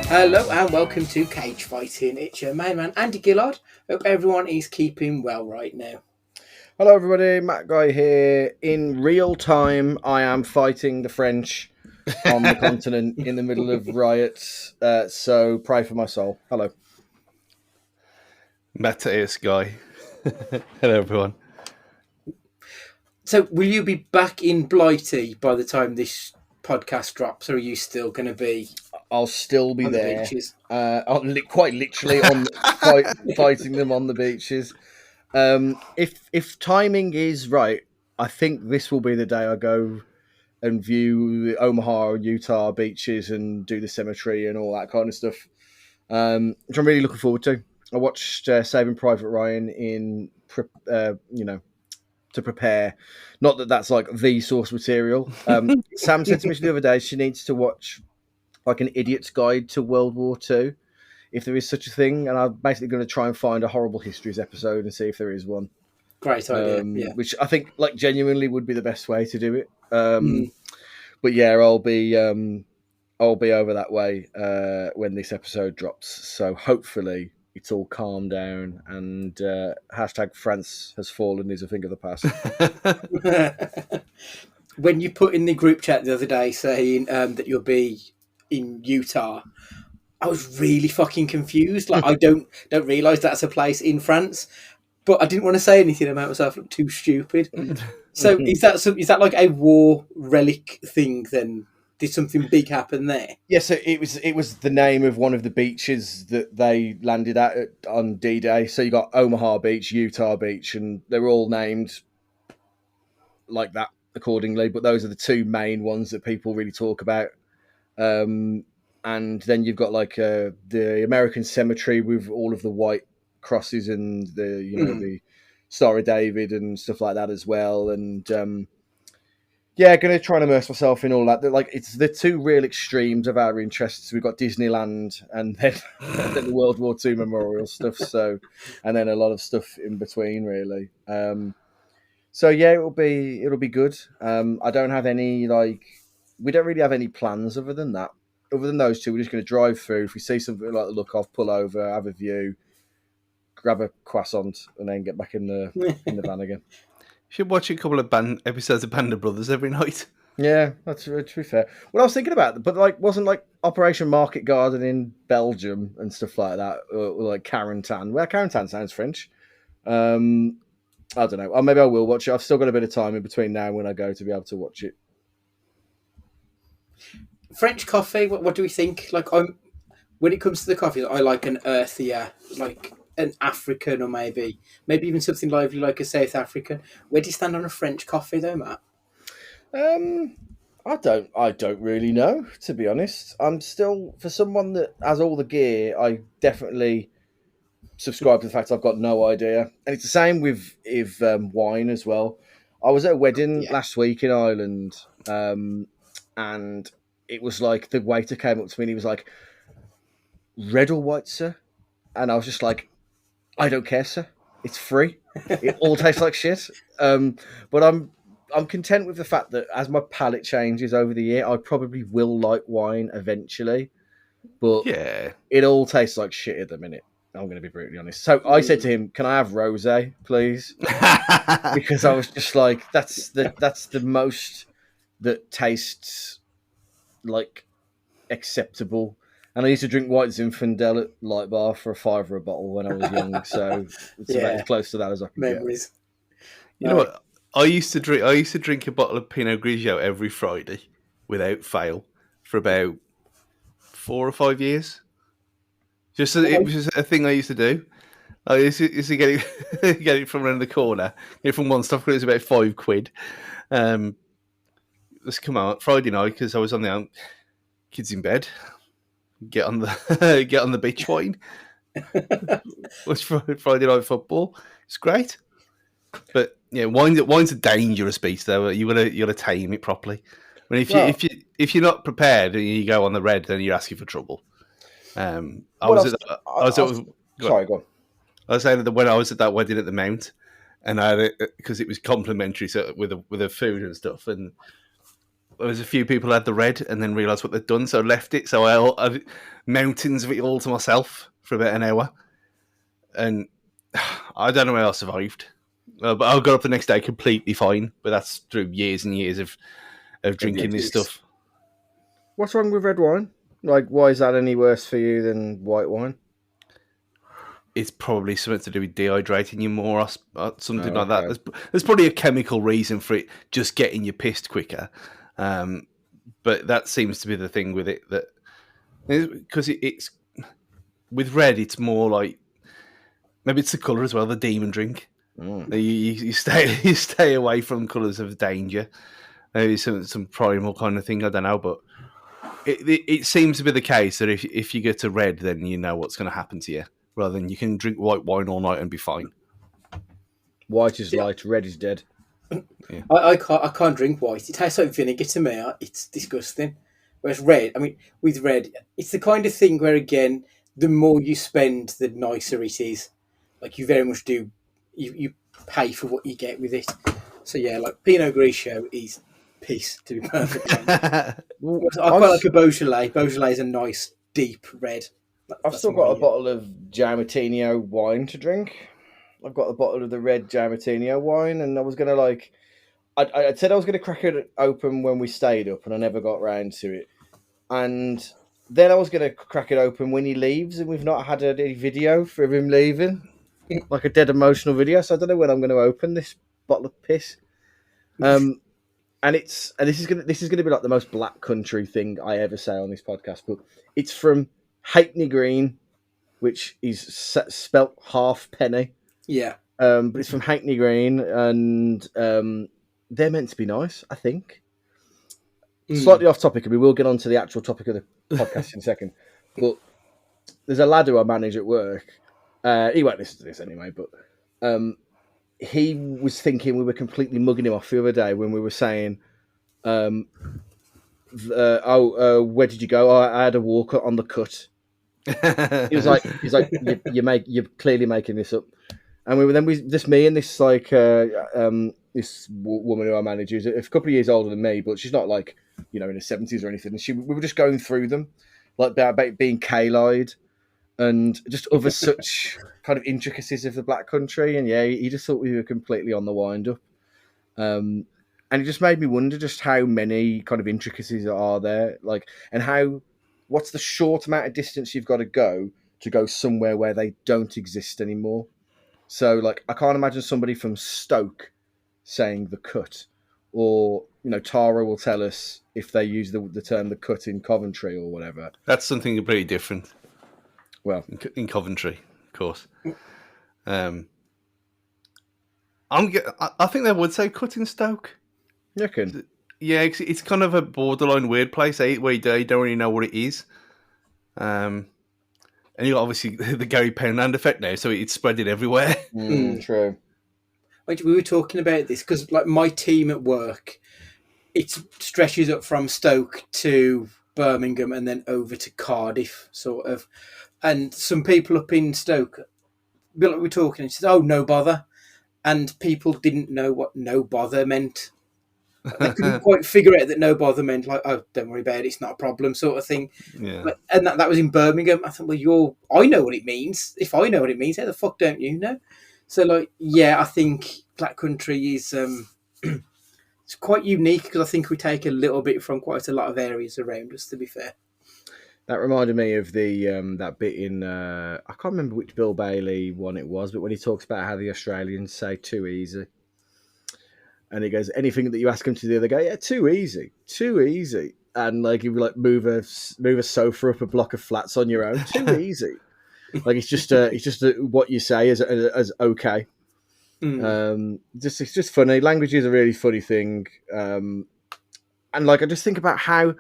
Hello and welcome to Cage Fighting. It's your main man Andy Gillard. Hope everyone is keeping well right now. Hello, everybody. Matt Guy here. In real time, I am fighting the French on the continent in the middle of riots. So pray for my soul. Hello. Matthias Guy. Hello, everyone. So, will you be back in Blighty by the time this podcast drops, or are you still going to be I'll still be on the there. beaches? Quite literally fighting them on the beaches. If timing is right, I think this will be the day I go and view the Omaha, Utah beaches and do the cemetery and all that kind of stuff, which I'm really looking forward to. I watched Saving Private Ryan to prepare. Not that that's like the source material. Sam said to me the other day she needs to watch like an idiot's guide to World War II, if there is such a thing. And I'm basically going to try and find a horrible histories episode and see if there is one. Great idea. Yeah. Which I think like genuinely would be the best way to do it. But yeah, I'll be over that way when this episode drops. So hopefully it's all calmed down and hashtag France has fallen is a thing of the past. When you put in the group chat the other day saying that you'll be in Utah, I was really fucking confused. Like I don't realise that's a place in France, but I didn't want to say anything and make myself look too stupid. So is that like a war relic thing then? Did something big happen there? Yeah, so it was the name of one of the beaches that they landed at on D-Day. So you got Omaha Beach, Utah Beach, and they're all named like that accordingly. But those are the two main ones that people really talk about. And then you've got like the American Cemetery with all of the white crosses and the Star of David and stuff like that as well. And yeah, going to try and immerse myself in all that. Like it's the two real extremes of our interests. We've got Disneyland and then the World War II memorial stuff. So, and then a lot of stuff in between, really. So yeah, it'll be good. I don't have any we don't really have any plans other than that. Other than those two, we're just going to drive through. If we see something like the look off, pull over, have a view, grab a croissant, and then get back in the van again. Should watch a couple of episodes of Band of Brothers every night. Yeah, that's to be fair. What I was thinking about, but like, wasn't like Operation Market Garden in Belgium and stuff like that, or like Carentan? Well, Carentan sounds French. I don't know. Or maybe I will watch it. I've still got a bit of time in between now and when I go to be able to watch it. French coffee. What do we think? Like, when it comes to the coffee, I like an earthier, like an African, or maybe even something lively like a South African. Where do you stand on a French coffee, though, Matt? I don't really know, to be honest. I'm still, for someone that has all the gear, I definitely subscribe to the fact I've got no idea. And it's the same with wine as well. I was at a wedding last week in Ireland, and it was like the waiter came up to me and he was like, "Red or white, sir?" And I was just like, "I don't care, sir. It's free. It all tastes like shit." But I'm content with the fact that as my palate changes over the year, I probably will like wine eventually. But yeah, it all tastes like shit at the minute. I'm going to be brutally honest. So I said to him, "Can I have rosé, please?" Because I was just like, that's the most that tastes like acceptable. And I used to drink White Zinfandel at Light Bar for $5 a bottle when I was young. So it's about as close to that as I can Memories. You know what? I used to drink a bottle of Pinot Grigio every Friday without fail for about 4 or 5 years. It was just a thing I used to do. I used to get it from around the corner. Get it from one stop, it was about £5. Let's come out Friday night because I was on the kids in bed. Get on the beach wine. Watch Friday night football. It's great, but yeah, wine's a dangerous beast though. You gotta tame it properly. I mean, if you're not prepared and you go on the red, then you're asking for trouble. Sorry, go on. I was saying that when I was at that wedding at the Mount, and I had because it was complimentary, so with the food and stuff, and there was a few people who had the red and then realised what they'd done, so I left it. So I mountains of it all to myself for about an hour, and I don't know how I survived. But I got up the next day completely fine. But that's through years and years of drinking this stuff. What's wrong with red wine? Like, why is that any worse for you than white wine? It's probably something to do with dehydrating you more, or something like that. There's probably a chemical reason for it just getting you pissed quicker. But that seems to be the thing with it, that because it's with red, it's more like maybe it's the colour as well, the demon drink. You stay away from colours of danger. Maybe some primal kind of thing. I don't know, but it seems to be the case that if you get to red, then you know what's going to happen to you. Rather than you can drink white wine all night and be fine. White is light, red is dead. Yeah. I can't drink white. It tastes like vinegar to me. It's disgusting. Whereas red, I mean, with red, it's the kind of thing where, again, the more you spend, the nicer it is. Like, you very much do, you pay for what you get with it. So, yeah, like, Pinot Grigio is piss, to be perfect. I quite like a Beaujolais. Beaujolais is a nice, deep red. I've still got a bottle of Giamatino wine to drink. I've got a bottle of the red Giamatino wine, and I was going to I said I was going to crack it open when we stayed up, and I never got round to it. And then I was going to crack it open when he leaves, and we've not had any video for him leaving, like a dead emotional video. So I don't know when I'm going to open this bottle of piss. And this is going to be like the most black country thing I ever say on this podcast, but it's from Hackney Green, which is spelt half penny. Yeah. But it's from Hackney Green, and they're meant to be nice, I think. Slightly off topic, and we will get on to the actual topic of the podcast in a second. But there's a lad who I manage at work. He won't listen to this anyway, but he was thinking we were completely mugging him off the other day when we were saying, where did you go? Oh, I had a walk on the cut. He's like, you're clearly making this up. And me and this this woman who I manage, who's a couple of years older than me, but she's not like, in her 70s or anything. And we were just going through them, like about being K-Lied and just other such kind of intricacies of the black country. And yeah, he just thought we were completely on the wind up. And it just made me wonder just how many kind of intricacies are there, and what's the short amount of distance you've got to go somewhere where they don't exist anymore. So, like, I can't imagine somebody from Stoke saying the cut, or, Tara will tell us if they use the term the cut in Coventry or whatever. That's something completely different. Well, in Coventry, of course. I think they would say cut in Stoke. You reckon? Yeah, it's kind of a borderline weird place, where you don't really know what it is. And you got obviously the Gary Poundland effect now, so it's spreading everywhere. True. Like, we were talking about this because, like, my team at work, it stretches up from Stoke to Birmingham and then over to Cardiff, sort of. And some people up in Stoke, like, we were talking, and she said, "Oh, no bother," and people didn't know what "no bother" meant. They couldn't quite figure out that no bother meant like, "Oh, don't worry about it, it's not a problem," sort of thing. Yeah. And that was in Birmingham. I thought, well, I know what it means. If I know what it means, how the fuck don't you know? So, like, yeah, I think Black Country is it's quite unique because I think we take a little bit from quite a lot of areas around us, to be fair. That reminded me of the that bit in I can't remember which Bill Bailey one it was, but when he talks about how the Australians say "too easy," and he goes, anything that you ask him to do, they go, "Yeah, too easy," and like he'd be like, move a sofa up a block of flats on your own, too easy. Like it's just what you say as okay. It's just funny. Language is a really funny thing, and like I just think about how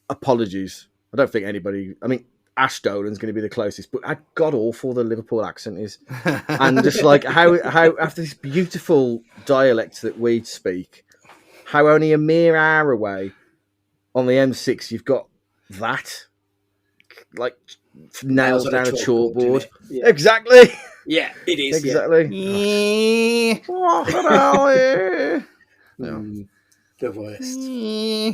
apologies. I don't think anybody. I mean, Ash Dolan's going to be the closest, but how god awful the Liverpool accent is, and just like how after this beautiful dialect that we speak, how only a mere hour away on the M6 you've got that like nails down a chalkboard. Yeah. Exactly. Yeah, it is. Exactly. Yeah. Yeah. The worst. Eh.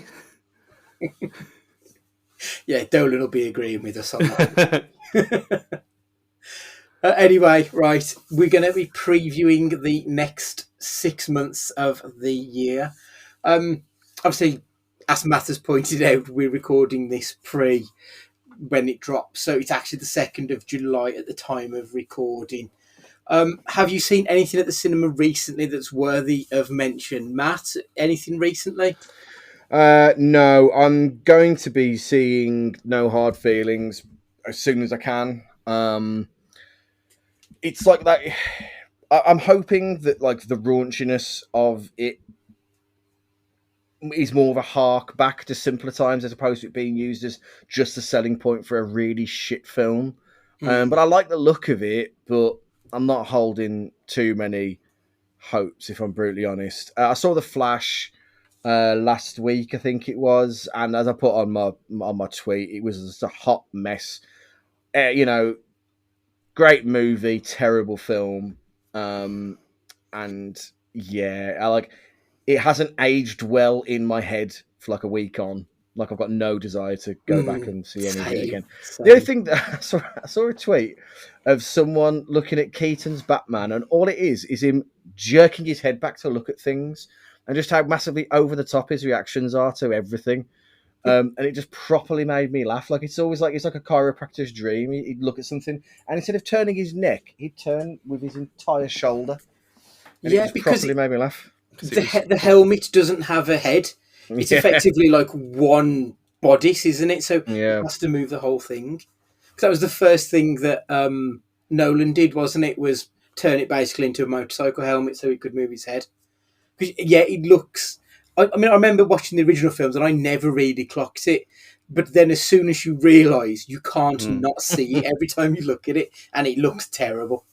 Yeah, Dolan will be agreeing with us on that. Anyway, right, we're going to be previewing the next 6 months of the year. Obviously, as Matt has pointed out, we're recording this pre when it drops, so it's actually the 2nd of July at the time of recording. Have you seen anything at the cinema recently that's worthy of mention? Matt, anything recently? No, I'm going to be seeing No Hard Feelings as soon as I can. It's like that. I'm hoping that like the raunchiness of it is more of a hark back to simpler times as opposed to it being used as just a selling point for a really shit film. But I like the look of it, but I'm not holding too many hopes, if I'm brutally honest. I saw The Flash last week, I think it was, and as I put on my tweet, it was just a hot mess. Great movie, terrible film, and yeah, it hasn't aged well in my head for like a week on. Like I've got no desire to go back and see any of it again. The only thing that I saw a tweet of someone looking at Keaton's Batman, and all it is him jerking his head back to look at things, and just how massively over the top his reactions are to everything. And it just properly made me laugh. Like it's always like it's like a chiropractor's dream. He'd look at something, and instead of turning his neck, he'd turn with his entire shoulder. And it just properly made me laugh. The helmet doesn't have a head. It's effectively like one bodice, isn't it? So it has to move the whole thing. Because that was the first thing that Nolan did, wasn't it? Was turn it basically into a motorcycle helmet so he could move his head. Yeah, it looks... I mean, I remember watching the original films and I never really clocked it. But then as soon as you realise, you can't not see it every time you look at it. And it looks terrible.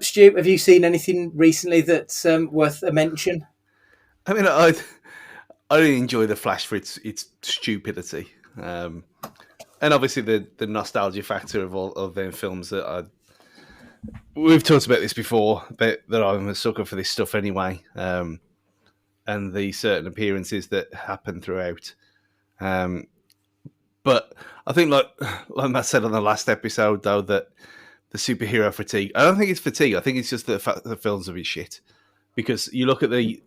Stu, have you seen anything recently that's worth a mention? I mean, I really enjoy The Flash for its stupidity. And obviously the nostalgia factor of all of their films that we've talked about this before, that I'm a sucker for this stuff anyway. And the certain appearances that happen throughout. But I think, like Matt said on the last episode, though, that the superhero fatigue, I don't think it's fatigue. I think it's just the fact that the films are a bit shit. Because you look at the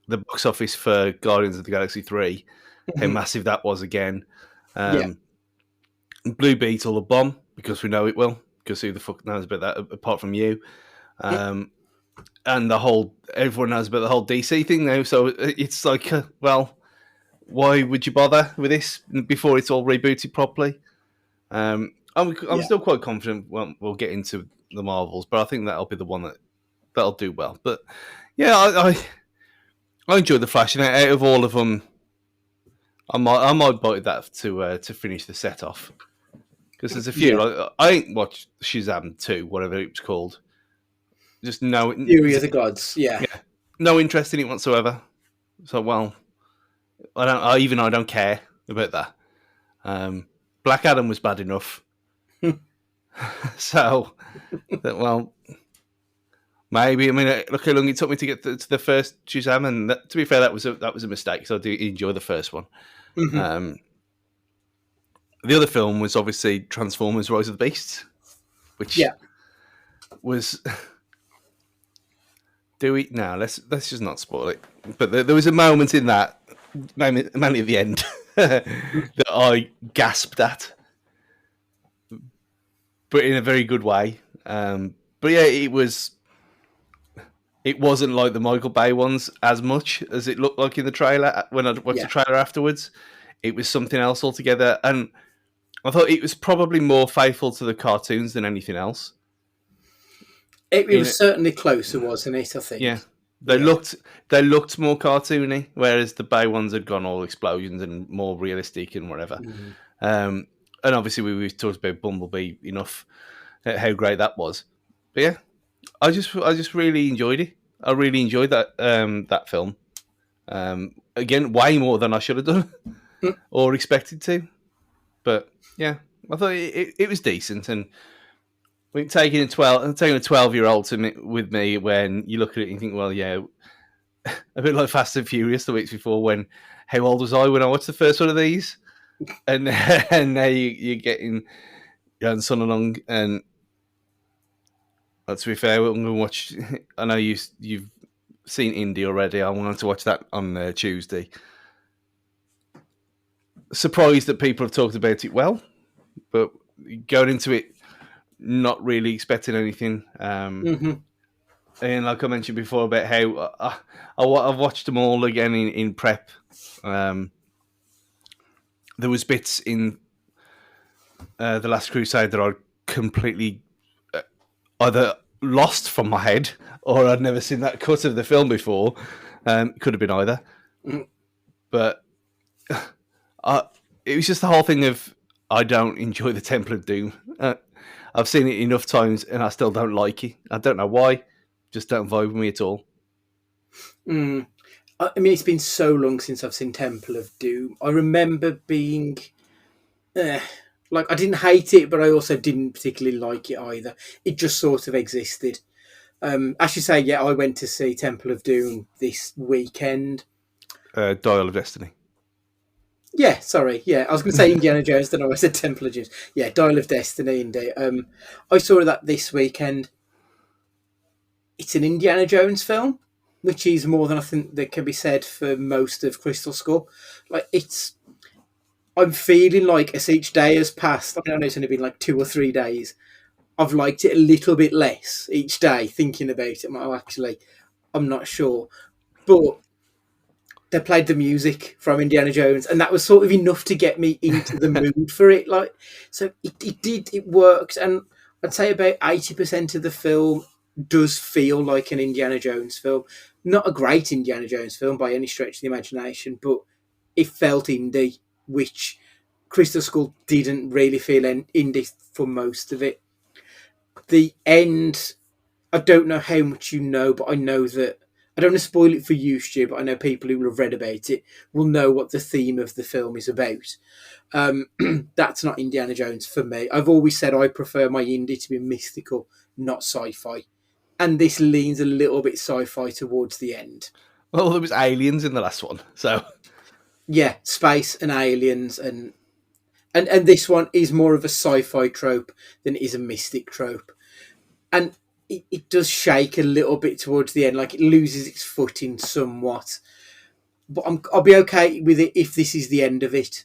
box office for Guardians of the Galaxy 3, how massive that was again. Blue Beetle, a bomb, because we know it will. Because who the fuck knows about that apart from you? And everyone knows about the whole DC thing now. So it's like, well, why would you bother with this before it's all rebooted properly? I'm still quite confident we'll get into the Marvels, but I think that'll be the one that'll do well. But yeah, I enjoy The Flash, and out of all of them, I might buy that to finish the set off, because there's a few. Like, I ain't watched Shazam 2, whatever it was called. Just no Fury of the Gods, yeah. No interest in it whatsoever. So well, I don't care about that. Black Adam was bad enough. So, well, maybe. I mean, look how long it took me to get to the first Shazam, and to be fair, that was a mistake. So I do enjoy the first one. The other film was obviously Transformers: Rise of the Beasts, which was. Do we? No, let's just not spoil it. But there was a moment in that, mainly at the end, that I gasped at, but in a very good way. But yeah, it wasn't like the Michael Bay ones as much as it looked like in the trailer. When I watched the trailer afterwards, it was something else altogether, and I thought it was probably more faithful to the cartoons than anything else. It was certainly closer, wasn't it? I think. Yeah, they looked more cartoony, whereas the Bay ones had gone all explosions and more realistic and whatever. And obviously, we've talked about Bumblebee enough, how great that was. But yeah, I just really enjoyed it. I really enjoyed that film. Again, way more than I should have done or expected to. But yeah, I thought it was decent. And taking a 12-year-old with me, when you look at it and you think, well, yeah, a bit like Fast and Furious the weeks before. When how old was I when I watched the first one of these? And and now you're getting your own son along. And to be fair, I'm going to watch. I know you've seen Indie already. I wanted to watch that on Tuesday. Surprised that people have talked about it well, but going into it not really expecting anything. And like I mentioned before about how I've watched them all again in prep. There was bits in The Last Crusade that I completely either lost from my head or I'd never seen that cut of the film before. Could have been either. But it was just the whole thing of I don't enjoy the Temple of Doom. I've seen it enough times and I still don't like it. I don't know why. Just don't vibe with me at all. I mean, it's been so long since I've seen Temple of Doom. I remember being... like, I didn't hate it, but I also didn't particularly like it either. It just sort of existed. I should say, yeah, I went to see Temple of Doom this weekend. Dial of Destiny. Yeah, sorry. Yeah, I was going to say Indiana Jones, then I said Temple of Doom. Yeah, Dial of Destiny, indeed. I saw that this weekend. It's an Indiana Jones film, which is more than I think that can be said for most of Crystal Skull. Like, I'm feeling like as each day has passed, I know it's only been like 2 or 3 days, I've liked it a little bit less each day, thinking about it. Actually, I'm not sure. But they played the music from Indiana Jones, and that was sort of enough to get me into the mood for it. Like, so it worked, and I'd say about 80% of the film does feel like an Indiana Jones film. Not a great Indiana Jones film by any stretch of the imagination, but it felt indie, which Crystal Skull didn't really feel indie for most of it. The end, I don't know how much you know, but I know that I don't want to spoil it for you, Stu, but I know people who will have read about it will know what the theme of the film is about. That's not Indiana Jones for me. I've always said I prefer my indie to be mystical, not sci-fi. And this leans a little bit sci-fi towards the end. Well, there was aliens in the last one, so... Yeah, space and aliens, and this one is more of a sci-fi trope than it is a mystic trope. And it does shake a little bit towards the end, like it loses its footing somewhat. But I'll be okay with it if this is the end of it,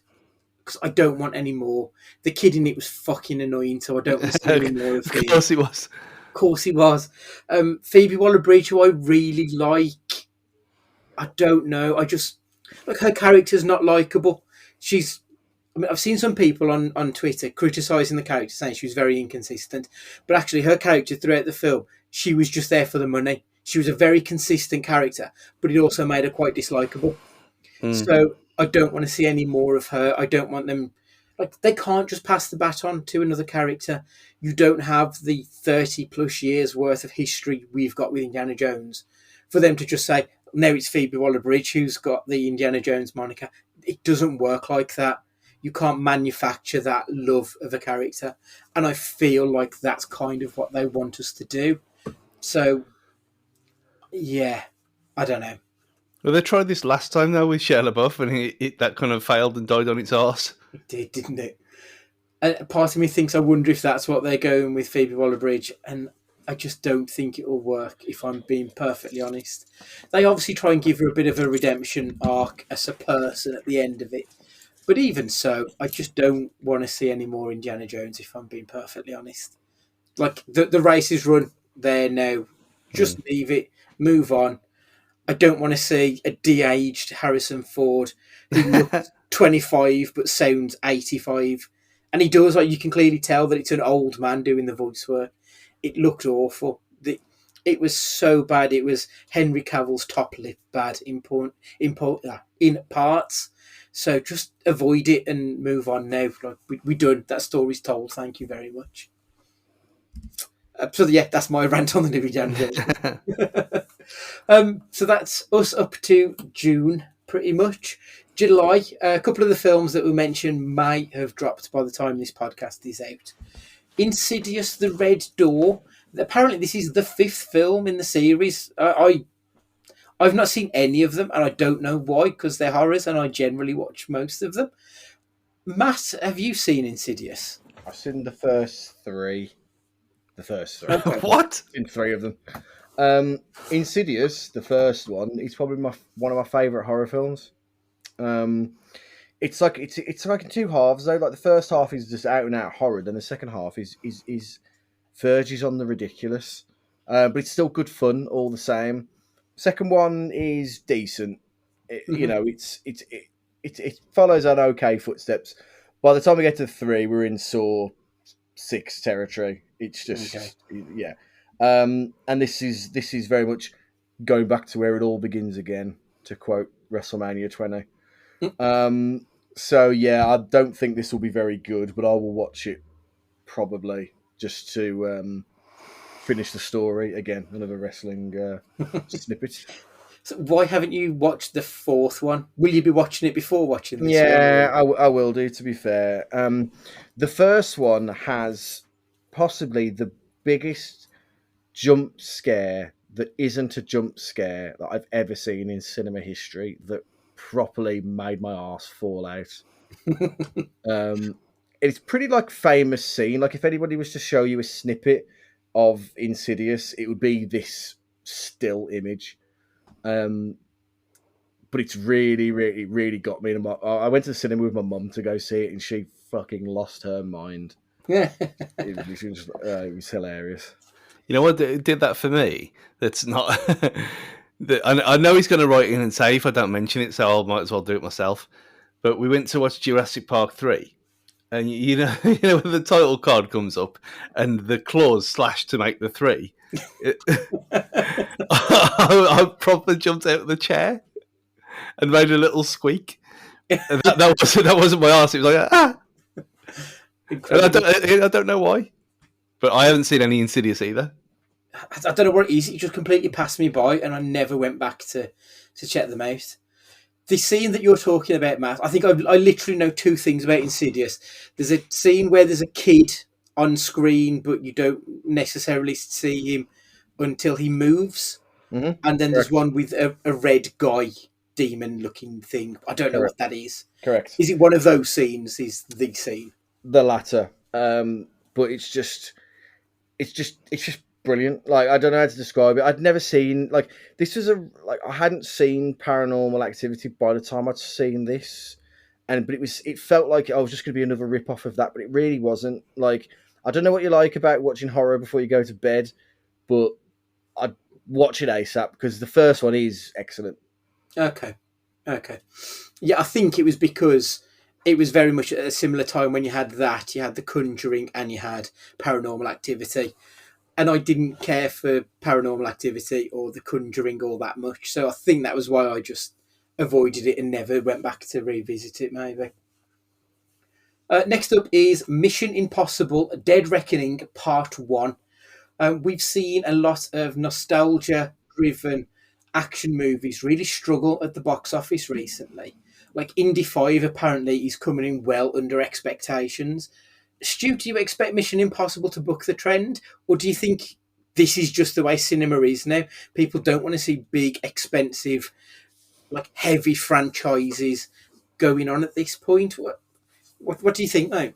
because I don't want any more. The kid in it was fucking annoying, so I don't want to see any more of him. Of course he was. Of course he was. Phoebe Waller-Bridge, who I really like, I don't know. I just... Like, her character's not likeable. I've seen some people on Twitter criticising the character, saying she was very inconsistent. But actually, her character throughout the film, she was just there for the money. She was a very consistent character, but it also made her quite dislikable. So I don't want to see any more of her. I don't want them... Like, they can't just pass the baton to another character. You don't have the 30-plus years worth of history we've got with Indiana Jones for them to just say, now it's Phoebe Waller-Bridge who's got the Indiana Jones moniker. It doesn't work like that. You can't manufacture that love of a character. And I feel like that's kind of what they want us to do. So, yeah, I don't know. Well, they tried this last time, though, with Shia LaBeouf, and that kind of failed and died on its arse. It did, didn't it? And part of me thinks, I wonder if that's what they're going with Phoebe Waller-Bridge, and I just don't think it will work, if I'm being perfectly honest. They obviously try and give her a bit of a redemption arc as a person at the end of it. But even so, I just don't want to see any more Indiana Jones, if I'm being perfectly honest. Like, the race is run there now. Just leave it. Move on. I don't want to see a de-aged Harrison Ford who looks 25 but sounds 85. And he does, like, you can clearly tell that it's an old man doing the voice work. It looked awful. It was so bad. It was Henry Cavill's top lip bad in parts. So just avoid it and move on now. Like, we're done. That story's told. Thank you very much. So yeah, that's my rant on the new Indiana Jones. So that's us up to June, pretty much. July, a couple of the films that we mentioned might have dropped by the time this podcast is out. Insidious: The Red Door. Apparently, this is the 5th film in the series. I I've not seen any of them, and I don't know why, because they're horrors, and I generally watch most of them. Matt, have you seen Insidious? I've seen the first three. The first three. Okay. What? In three of them. Insidious, the first one, is probably one of my favourite horror films. It's like it's like in two halves though. Like the first half is just out and out horror, then the second half is verges on the ridiculous, but it's still good fun all the same. Second one is decent. You know, it follows on okay footsteps. By the time we get to 3, we're in Saw 6 territory. It's just yeah. And this is very much going back to where it all begins again, to quote WrestleMania 20. So yeah, I don't think this will be very good, but I will watch it probably just to finish the story again. Another wrestling snippet. So why haven't you watched the fourth one? Will you be watching it before watching this Yeah, one? I will do, to be fair. The first one has possibly the biggest jump scare that isn't a jump scare that I've ever seen in cinema history that properly made my arse fall out. It's pretty like famous scene. Like if anybody was to show you a snippet of Insidious, it would be this still image. But it's really, really, really got me. I went to the cinema with my mum to go see it, and she fucking lost her mind. Yeah. It was hilarious. You know what did that for me? That's not. I know he's going to write in and say if I don't mention it, so I might as well do it myself. But we went to watch Jurassic Park 3, and you know when the title card comes up and the claws slash to make the 3. I properly jumped out of the chair and made a little squeak. And that wasn't my arse. It was like ah. And I don't know why, but I haven't seen any Insidious either. I don't know what it is. It just completely passed me by, and I never went back to check them out. The scene that you're talking about, Matt, I think I literally know 2 things about Insidious. There's a scene where there's a kid on screen, but you don't necessarily see him until he moves. Mm-hmm. And then there's one with a red guy, demon-looking thing. I don't know what that is. Correct. Is it one of those scenes? Is the scene? The latter. But it's just brilliant. Like I don't know how to describe it. I'd never seen I hadn't seen Paranormal Activity by the time I'd seen this, but it felt like I was just going to be another rip off of that, but it really wasn't. Like I don't know what you like about watching horror before you go to bed, but I'd watch it ASAP because the first one is excellent. Okay. Yeah, I think it was because it was very much at a similar time when you had The Conjuring, and you had Paranormal Activity. And I didn't care for Paranormal Activity or The Conjuring all that much. So I think that was why I just avoided it and never went back to revisit it, maybe. Next up is Mission Impossible Dead Reckoning Part 1. We've seen a lot of nostalgia-driven action movies really struggle at the box office recently. Like Indy 5 apparently is coming in well under expectations. Stu, do you expect Mission Impossible to buck the trend? Or do you think this is just the way cinema is now? People don't want to see big, expensive, like heavy franchises going on at this point. What do you think, though?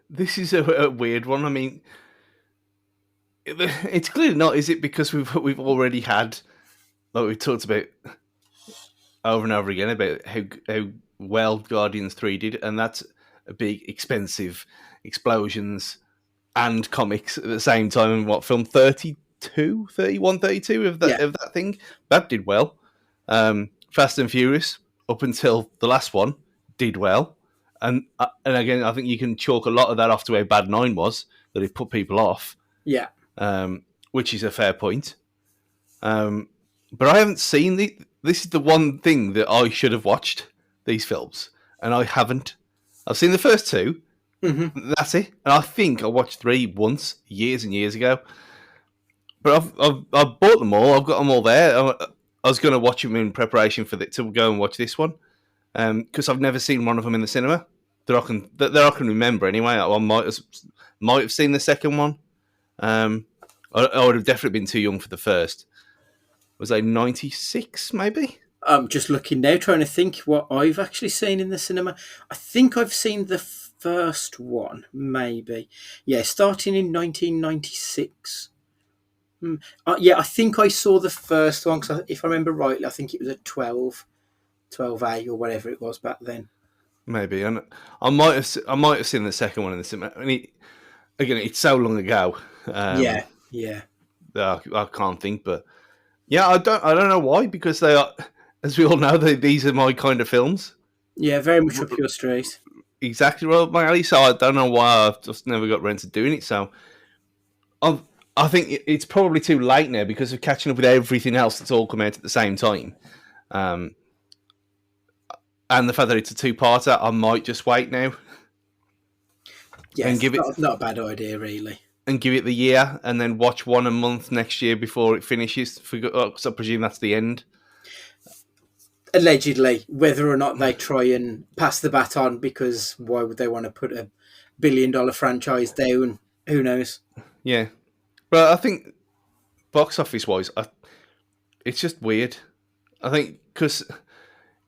This is a weird one. I mean, it's clearly not, is it? Because we've already had, like we talked about over and over again, about how well Guardians 3 did, and that's a big, expensive explosions and comics at the same time. And what, film 32 of that thing? That did well. Fast and Furious, up until the last one, did well. And again, I think you can chalk a lot of that off to how bad 9 was, that it put people off. Yeah. Which is a fair point. But I haven't seen this is the one thing that I should have watched, these films, and I haven't. I've seen the first 2. Mm-hmm. That's it. And I think I watched 3 once, years and years ago. But I've bought them all. I've got them all there. I was going to watch them in preparation for to go and watch this one, because I've never seen one of them in the cinema that I can remember anyway. I might have seen the second one. I would have definitely been too young for the first. Was that 96 maybe? I'm just looking now, trying to think what I've actually seen in the cinema. I think I've seen the first one, maybe. Yeah, starting in 1996. Yeah, I think I saw the first one, because if I remember rightly, I think it was a 12A or whatever it was back then. Maybe, and I might have seen the second one in the cinema. I mean, again, it's so long ago. Yeah. That I can't think, but yeah, I don't know why, because they are, as we all know, these are my kind of films. Yeah, very much up your street. Exactly right, my alley. So I don't know why I've just never got around to doing it. So I think it's probably too late now because of catching up with everything else that's all come out at the same time. And the fact that it's a two-parter, I might just wait now. Yeah, and give not a bad idea, really. And give it the year, and then watch one a month next year before it finishes. Because I presume that's the end. Allegedly, whether or not they try and pass the baton, because why would they want to put a billion-dollar franchise down? Who knows? Yeah. But I think, box office-wise, it's just weird. I think, because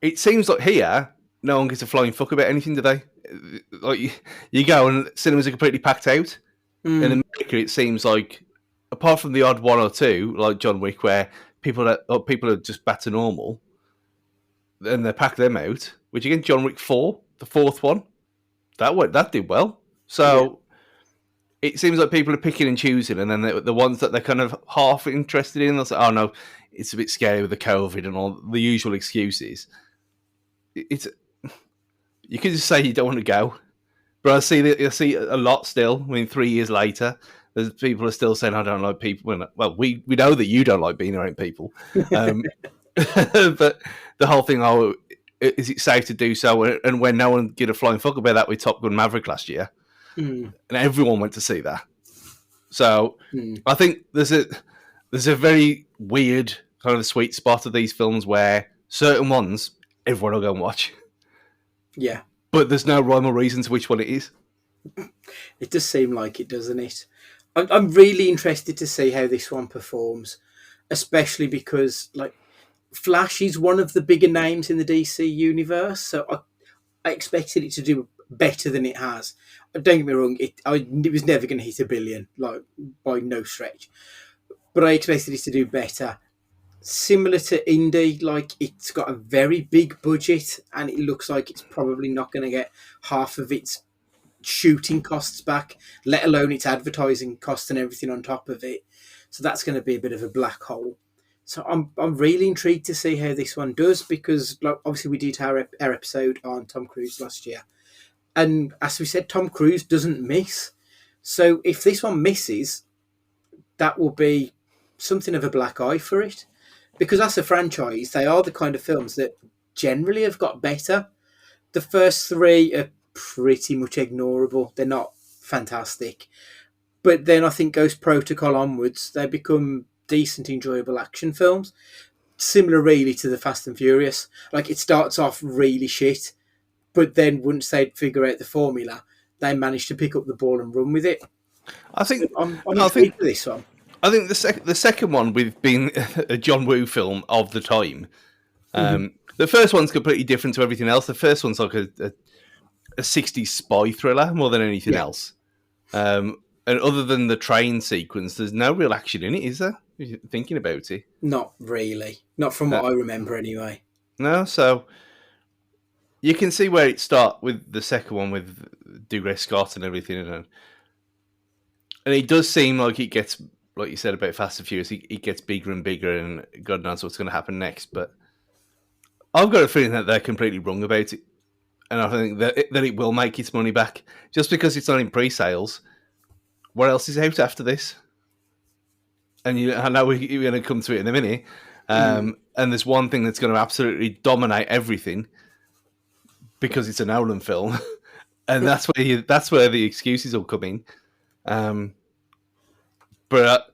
it seems like here, no one gives a flying fuck about anything, do they? Like, you go and cinemas are completely packed out. In America, it seems like, apart from the odd one or two, like John Wick, where people are just back to normal, and they pack them out. Which again, John Wick 4, the fourth one, that did well. So it seems like people are picking and choosing, and then the ones that they're kind of half interested in, they'll say, "Oh no, it's a bit scary with the COVID and all the usual excuses." You can just say you don't want to go. But I see a lot still. I mean, 3 years later, there's people are still saying, "I don't like people." Well, we know that you don't like being around people, but the whole thing, is it safe to do so? And when no one did a flying fuck about that with Top Gun Maverick last year, and everyone went to see that. So I think there's a very weird kind of sweet spot of these films where certain ones everyone will go and watch. Yeah. But there's no rhyme or reason to which one it is. It does seem like it, doesn't it? I'm really interested to see how this one performs, especially because, like, Flash is one of the bigger names in the DC universe, so I expected it to do better than it has. Don't get me wrong, it was never going to hit $1 billion, like, by no stretch. But I expected it to do better. Similar to Indy, like, it's got a very big budget, and it looks like it's probably not going to get half of its shooting costs back, let alone its advertising costs and everything on top of it. So that's going to be a bit of a black hole. So I'm really intrigued to see how this one does, because, like, obviously we did our episode on Tom Cruise last year, and as we said, Tom Cruise doesn't miss. So if this one misses, that will be something of a black eye for it. Because as a franchise, they are the kind of films that generally have got better. The first three are pretty much ignorable. They're not fantastic. But then I think Ghost Protocol onwards, they become decent, enjoyable action films. Similar, really, to the Fast and Furious. Like, it starts off really shit, but then once they figure out the formula, they manage to pick up the ball and run with it. I think I'm intrigued with this one. I think the second one, with being a John Woo film of the time, the first one's completely different to everything else. The first one's like a 60s spy thriller more than anything else. And other than the train sequence, there's no real action in it, is there? Thinking about it. Not really. Not from what I remember, anyway. No, so you can see where it starts with the second one with Douglas Scott and everything. And it does seem like it gets, like you said about Fast and Furious, it gets bigger and bigger, and God knows what's going to happen next. But I've got a feeling that they're completely wrong about it. And I think that it will make its money back. Just because it's not in pre-sales, what else is out after this? And I know we're going to come to it in a minute. And there's one thing that's going to absolutely dominate everything, because it's a Nolan film. And that's where the excuses will come in. But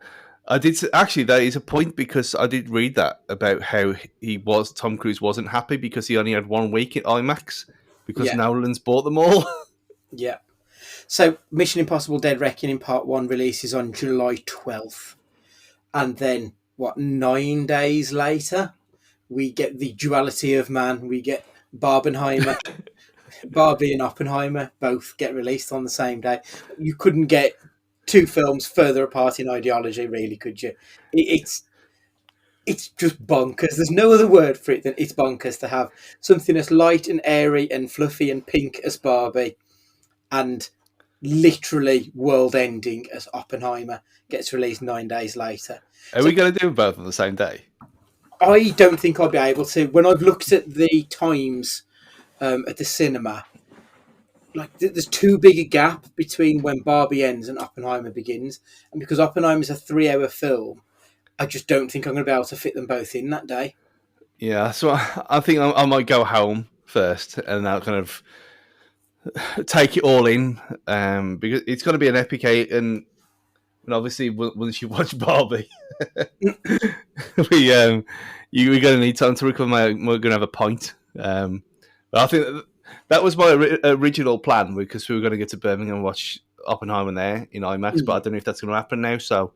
I did actually, there is a point, because I did read that about how Tom Cruise wasn't happy because he only had 1 week at IMAX because Nolan's bought them all. Yeah. So Mission Impossible Dead Reckoning Part 1 releases on July 12th. And then 9 days later, we get the duality of man. We get Barbenheimer. Barbie and Oppenheimer both get released on the same day. You couldn't get two films further apart in ideology, really, could you? It's just bonkers. There's no other word for it than it's bonkers to have something as light and airy and fluffy and pink as Barbie, and literally world-ending as Oppenheimer gets released 9 days later. Are we going to do both on the same day? I don't think I'll be able to. When I've looked at the times at the cinema, like there's too big a gap between when Barbie ends and Oppenheimer begins, and because Oppenheimer's a 3-hour film, I just don't think I'm going to be able to fit them both in that day. Yeah, so I think I might go home first, and I'll kind of take it all in, because it's going to be an epic eight, and obviously once you watch Barbie, we're going to need time to recover. We're going to have a pint. But I think that was my original plan, because we were going to get to Birmingham and watch Oppenheimer there in IMAX, but I don't know if that's going to happen now. So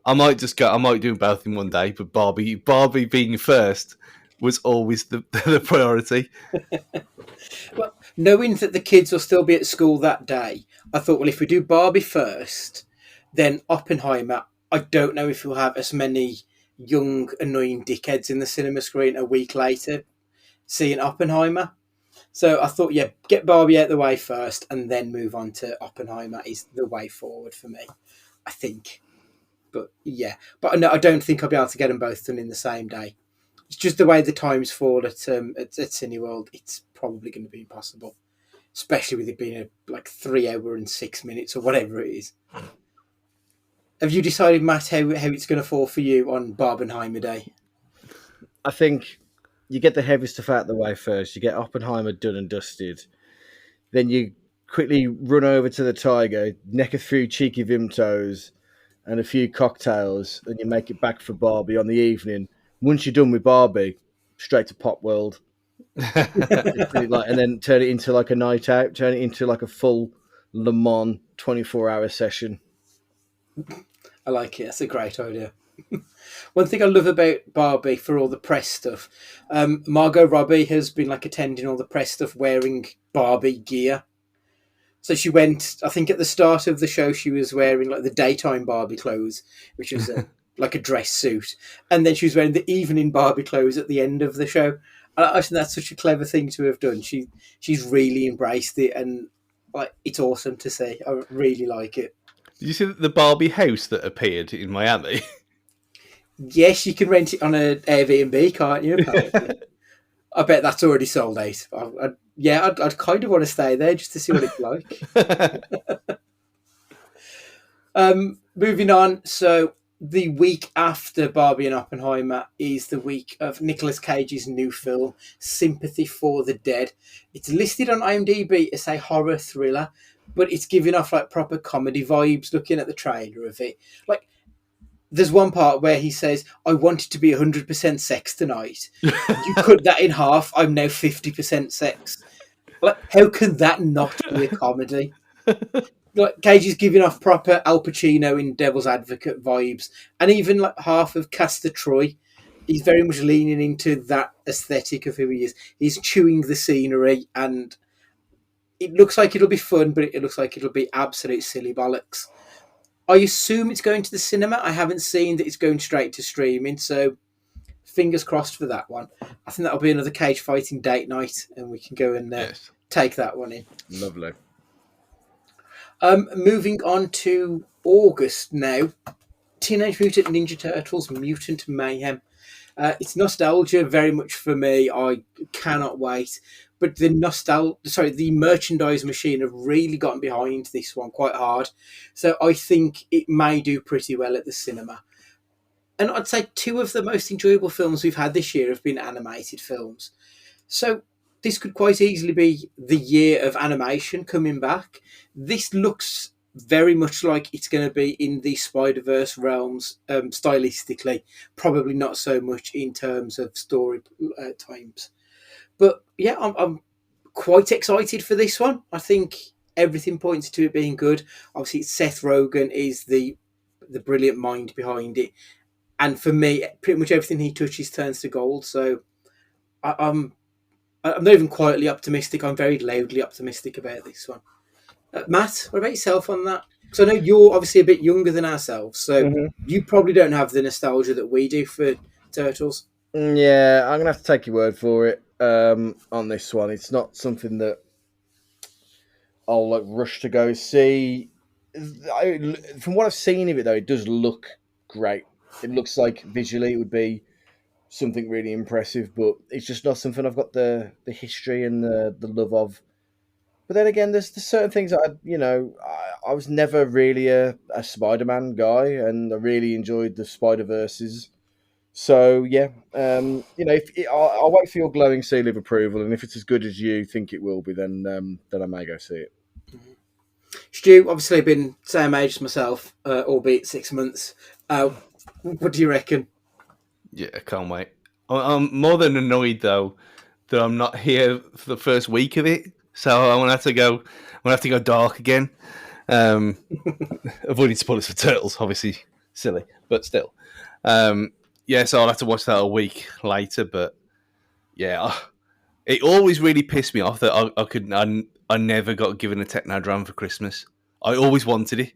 I might just go. I might do both in one day. But Barbie being first was always the priority. Well, knowing that the kids will still be at school that day, I thought, well, if we do Barbie first, then Oppenheimer, I don't know if we'll have as many young, annoying dickheads in the cinema screen a week later seeing Oppenheimer. So I thought, yeah, get Barbie out of the way first and then move on to Oppenheimer is the way forward for me, I think. But yeah, but no, I don't think I'll be able to get them both done in the same day. It's just the way the times fall at Cineworld. It's probably going to be impossible, especially with it being like 3 hours and 6 minutes or whatever it is. Have you decided, Matt, how it's going to fall for you on Barbenheimer Day? I think you get the heavy stuff out of the way first. You get Oppenheimer done and dusted. Then you quickly run over to the Tiger, neck a few cheeky Vimtos and a few cocktails, and you make it back for Barbie on the evening. Once you're done with Barbie, straight to Pop World. And then turn it into like a night out, turn it into like a full Le Mans 24-hour session. I like it. That's a great idea. One thing I love about Barbie, for all the press stuff, Margot Robbie has been like attending all the press stuff wearing Barbie gear. So she went, I think at the start of the show, she was wearing like the daytime Barbie clothes, which is like a dress suit. And then she was wearing the evening Barbie clothes at the end of the show. I think that's such a clever thing to have done. She's really embraced it, and like it's awesome to see. I really like it. Did you see the Barbie house that appeared in Miami? Yes, you can rent it on an Airbnb, can't you? I bet that's already sold out. I'd kind of want to stay there just to see what it's like. Moving on, so the week after Barbie and Oppenheimer is the week of Nicolas Cage's new film, Sympathy for the Dead. It's listed on IMDb as a horror thriller, but it's giving off like proper comedy vibes looking at the trailer of it. Like, there's one part where he says, I wanted to be 100% sex tonight. You cut that in half, I'm now 50% sex. Like, how can that not be a comedy? Like, Cage is giving off proper Al Pacino in Devil's Advocate vibes, and even like half of Castor Troy. He's very much leaning into that aesthetic of who he is. He's chewing the scenery, and it looks like it'll be fun, but it looks like it'll be absolute silly bollocks. I assume it's going to the cinema. I haven't seen that it's going straight to streaming, so fingers crossed for that one. I think that'll be another Cage fighting date night, and we can go and take that one in. Lovely. Moving on to August now. Teenage Mutant Ninja Turtles Mutant Mayhem. It's nostalgia very much for me. I cannot wait. But the merchandise machine have really gotten behind this one quite hard. So I think it may do pretty well at the cinema. And I'd say two of the most enjoyable films we've had this year have been animated films. So this could quite easily be the year of animation coming back. This looks very much like it's going to be in the Spider-Verse realms stylistically. Probably not so much in terms of story times. But yeah, I'm quite excited for this one. I think everything points to it being good. Obviously, Seth Rogen is the brilliant mind behind it, and for me, pretty much everything he touches turns to gold. So I'm not even quietly optimistic. I'm very loudly optimistic about this one. Matt, what about yourself on that? Because I know you're obviously a bit younger than ourselves, so you probably don't have the nostalgia that we do for Turtles. Yeah, I'm gonna have to take your word for it on this one. It's not something that I'll like rush to go see. From what I've seen of it, though, it does look great. It looks like visually it would be something really impressive, but it's just not something I've got the history and the love of. But then again, there's certain things that I was never really a Spider-Man guy, and I really enjoyed the Spider-Verses. So yeah, I'll wait for your glowing seal of approval, and if it's as good as you think it will be, then I may go see it. Stu, obviously been same age as myself, albeit 6 months. What do you reckon? Yeah, I can't wait. I'm more than annoyed though that I'm not here for the first week of it, so I'm gonna have to go. I'm gonna have to go dark again. Avoiding spoilers for Turtles, obviously silly, but still. Yeah, so I'll have to watch that a week later. But yeah, it always really pissed me off that I never got given a Technodrome for Christmas. I always wanted it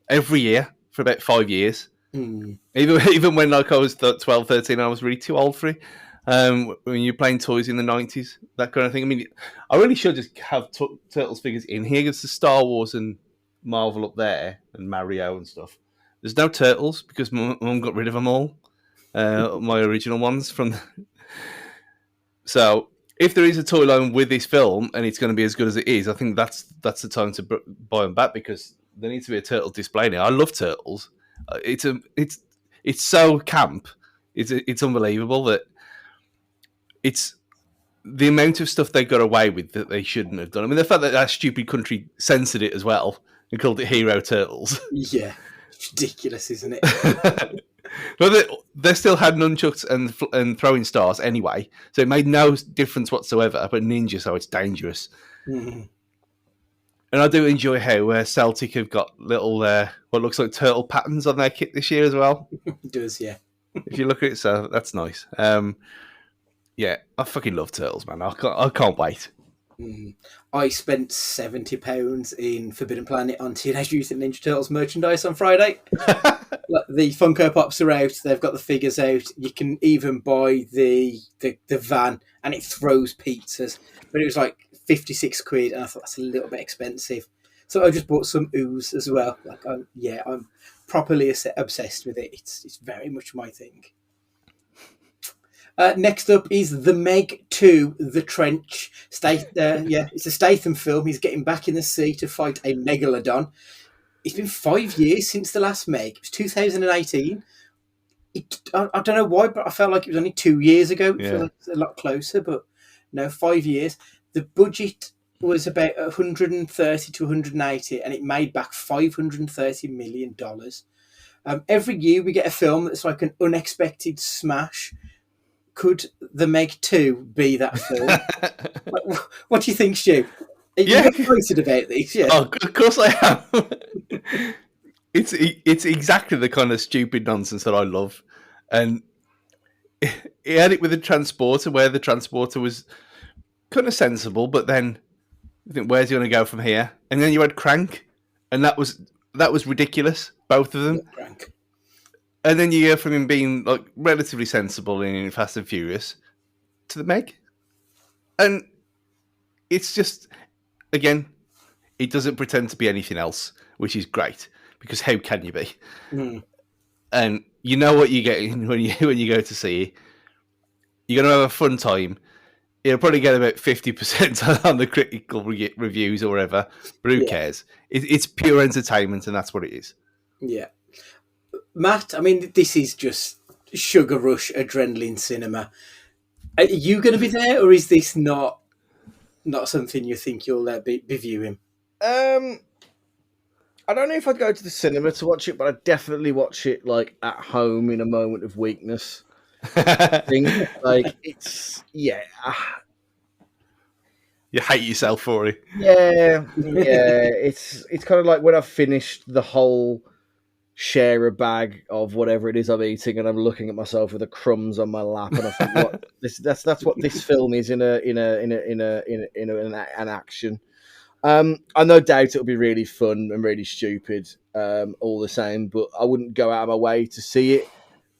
every year for about 5 years. Even when like I was 12, 13, I was really too old for it. When you're playing toys in the 90s, that kind of thing. I mean, I really should just have Turtles figures in here. It's the Star Wars and Marvel up there and Mario and stuff. There's no Turtles because Mum got rid of them all. My original ones from. So if there is a toy line with this film and it's going to be as good as it is, I think that's the time to buy them back because there needs to be a Turtle display now. I love Turtles. It's so camp. It's unbelievable that it's the amount of stuff they got away with that they shouldn't have done. I mean, the fact that that stupid country censored it as well and called it Hero Turtles. Yeah, it's ridiculous, isn't it? But they still had nunchucks and throwing stars anyway, so it made no difference whatsoever. But ninja, so it's dangerous. Mm-hmm. And I do enjoy how Celtic have got little what looks like turtle patterns on their kit this year as well. It does, yeah. If you look at it, so that's nice. Yeah, I fucking love Turtles, man. I can't wait. I spent £70 in Forbidden Planet on Teenage Mutant Ninja Turtles merchandise on Friday. Like, the Funko Pops are out. They've got the figures out. You can even buy the van, and it throws pizzas. But it was like 56 quid, and I thought that's a little bit expensive. So I just bought some ooze as well. Like, I'm properly obsessed with it. It's very much my thing. Next up is The Meg 2, The Trench. It's a Statham film. He's getting back in the sea to fight a megalodon. It's been 5 years since the last Meg. It was 2018. I don't know why, but I felt like it was only 2 years ago. It feels like it's a lot closer, but no, 5 years. The budget was about 130 to 180, and it made back $530 million. Every year we get a film that's like an unexpected smash. Could The Meg 2 be that film? What do you think, Stu? Are you excited about these? Yeah. Oh, of course I am. It's exactly the kind of stupid nonsense that I love. And he had it with the transporter, where the transporter was kind of sensible, but then you think, where's he going to go from here? And then you had Crank, and that was ridiculous, both of them. Yeah, Crank. And then you go from him being like relatively sensible in Fast and Furious to the Meg. And it's just, again, it doesn't pretend to be anything else, which is great, because how can you be? And you know what you're getting when you go to see it. You're going to have a fun time. You'll probably get about 50% on the critical reviews or whatever, but who cares? It's pure entertainment, and that's what it is. Yeah. Matt, I mean, this is just sugar rush adrenaline cinema. Are you going to be there, or is this not something you think you'll be viewing? I don't know if I'd go to the cinema to watch it, but I'd definitely watch it like at home in a moment of weakness. Like, it's you hate yourself for it. Yeah. It's kind of like when I've finished the whole share a bag of whatever it is I'm eating, and I'm looking at myself with the crumbs on my lap, and I think, what that's what this film is in an action. I no doubt it'll be really fun and really stupid, all the same. But I wouldn't go out of my way to see it.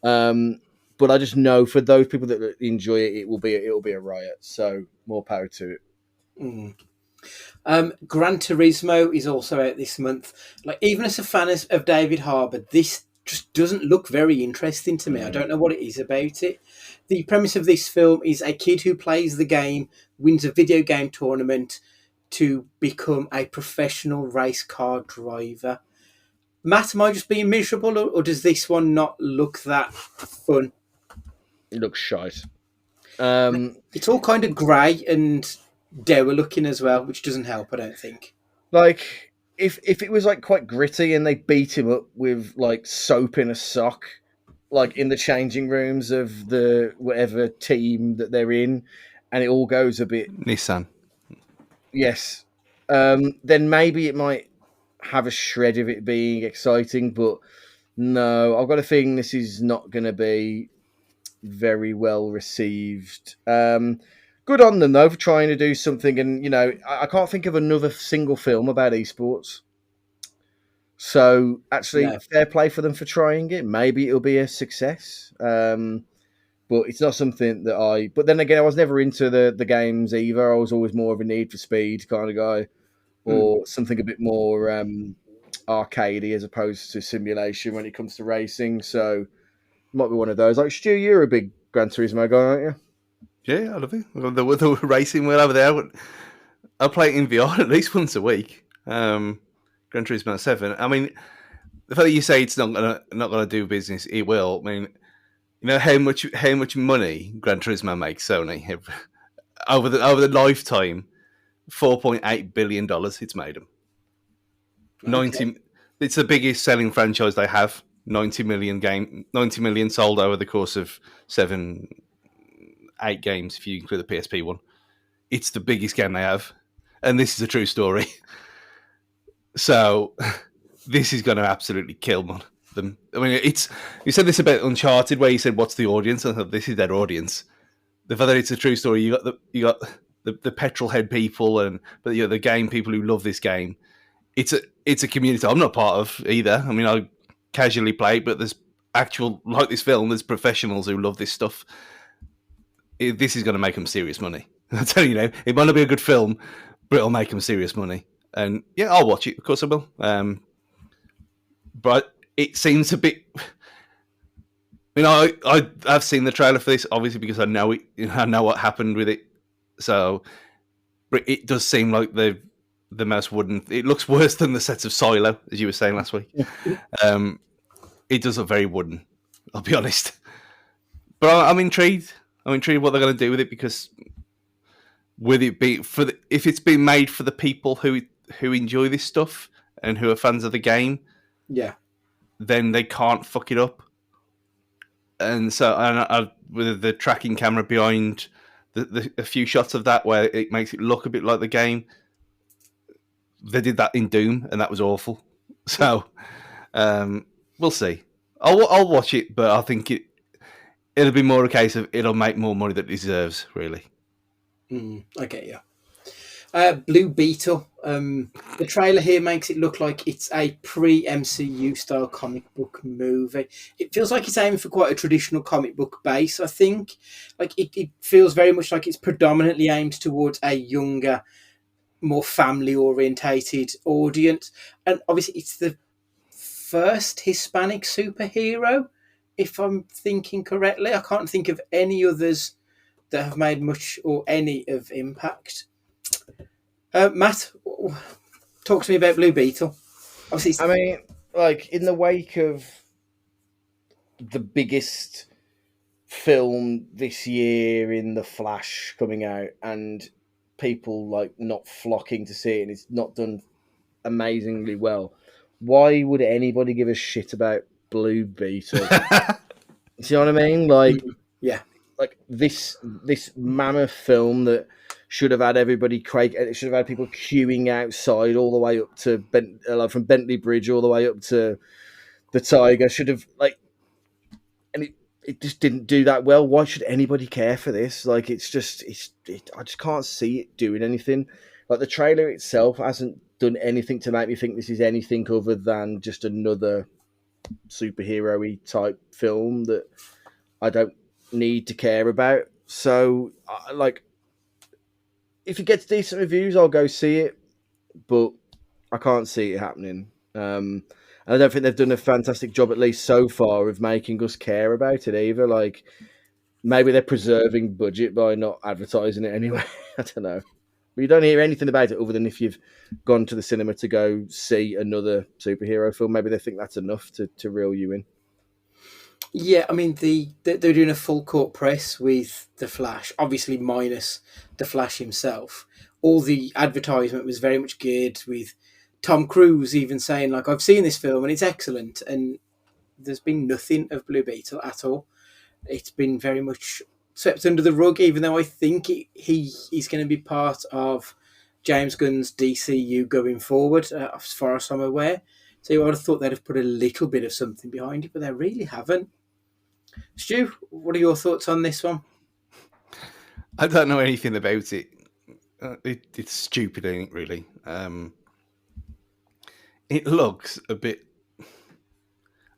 But I just know for those people that enjoy it, it'll be a riot. So more power to it. Mm. Gran Turismo is also out this month. Like, even as a fan of David Harbour, this just doesn't look very interesting to me. I don't know what it is about it. The premise of this film is a kid who plays the game, wins a video game tournament to become a professional race car driver. Matt, am I just being miserable, or does this one not look that fun? It looks shite. It's all kind of grey and dour looking as well, which doesn't help, I don't think. Like, if it was like quite gritty and they beat him up with like soap in a sock, like in the changing rooms of the whatever team that they're in, and it all goes a bit Nissan. Yes. Then maybe it might have a shred of it being exciting, but no, I've got a feeling this is not going to be very well received. Good on them, though, for trying to do something. And, you know, I can't think of another single film about esports. So, actually, fair play for them for trying it. Maybe it'll be a success. But it's not something that But then again, I was never into the games either. I was always more of a Need for Speed kind of guy, or something a bit more arcadey as opposed to simulation when it comes to racing. So, might be one of those. Like, Stu, you're a big Gran Turismo guy, aren't you? Yeah, I love it. The racing wheel over there. I play it in VR at least once a week. Gran Turismo 7. I mean, the fact that you say it's not gonna do business, it will. I mean, you know how much money Gran Turismo makes, Sony, over the lifetime, $4.8 billion it's made them. Okay. It's the biggest selling franchise they have. 90 million sold over the course of 7-8 games if you include the PSP one. It's the biggest game they have, and this is a true story. So this is going to absolutely kill them. I mean, you said this about Uncharted, where you said, "What's the audience?" I thought, this is their audience. The fact that it's a true story, you got the petrol head people, but the game people who love this game. It's a community I'm not part of either. I mean, I casually play, but there's like this film, there's professionals who love this stuff. This is going to make them serious money. I tell you now, it might not be a good film, but it'll make them serious money. And yeah, I'll watch it. Of course I will. But it seems a bit. You know, I've seen the trailer for this, obviously, because I know it. I know what happened with it. So, but it does seem like the most wooden. It looks worse than the sets of Silo, as you were saying last week. It does look very wooden. I'll be honest. But I'm intrigued. I'm intrigued what they're going to do with it, because would it be if it's been made for the people who enjoy this stuff and who are fans of the game? Yeah. Then they can't fuck it up. And so, with the tracking camera behind a few shots of that where it makes it look a bit like the game, they did that in Doom, and that was awful. So, we'll see. I'll watch it, but I think it'll be more a case of it'll make more money than it deserves, really. Okay, yeah. Blue Beetle. The trailer here makes it look like it's a pre-MCU style comic book movie. It feels like it's aiming for quite a traditional comic book base, I think. Like it feels very much like it's predominantly aimed towards a younger, more family orientated audience. And obviously it's the first Hispanic superhero, if I'm thinking correctly. I can't think of any others that have made much or any of impact. Matt, talk to me about Blue Beetle. Obviously, I mean, like, in the wake of the biggest film this year in The Flash coming out, and people like not flocking to see it, and it's not done amazingly well, why would anybody give a shit about Blue Beetle? Do you know what I mean? Like, yeah, like this mammoth film that should have had everybody it should have had people queuing outside all the way up to from Bentley Bridge all the way up to the tiger should have and it just didn't do that well. Why should anybody care for this? Like, I just can't see it doing anything. Like, the trailer itself hasn't done anything to make me think this is anything other than just another superhero-y type film that I don't need to care about. So, if it gets decent reviews, I'll go see it, but I can't see it happening. And I don't think they've done a fantastic job, at least so far, of making us care about it either. Like, maybe they're preserving budget by not advertising it anyway. I don't know. But you don't hear anything about it other than if you've gone to the cinema to go see another superhero film. Maybe they think that's enough to reel you in. Yeah, I mean, they're doing a full court press with The Flash, obviously minus The Flash himself. All the advertisement was very much geared with Tom Cruise even saying, like, I've seen this film and it's excellent. And there's been nothing of Blue Beetle at all. It's been very much swept under the rug, even though I think he's going to be part of James Gunn's DCU going forward, as far as I'm aware. So I would have thought they'd have put a little bit of something behind it, but they really haven't. Stu, what are your thoughts on this one? I don't know anything about it. It's stupid, ain't it, really? It looks a bit...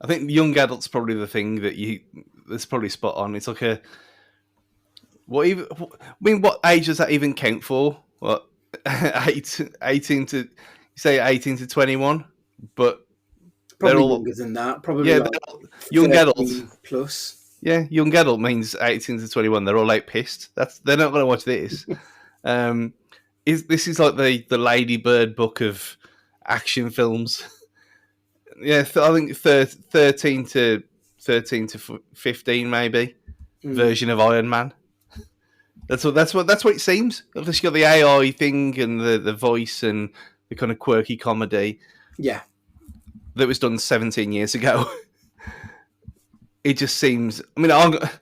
I think young adult's probably the thing that's probably spot on. It's like what age does that even count for? What, 18 to... You say 18 to 21? But Probably they're all younger than that. Probably yeah, like young adults. Plus. Yeah, young adult means 18 to 21. They're all like pissed. They're not going to watch this. This is like the Lady Bird book of action films. Yeah, I think 13 to 15 maybe version of Iron Man. That's what it seems. Unless you got the AI thing and the voice and the kind of quirky comedy. Yeah. That was done 17 years ago. It just seems... I mean, like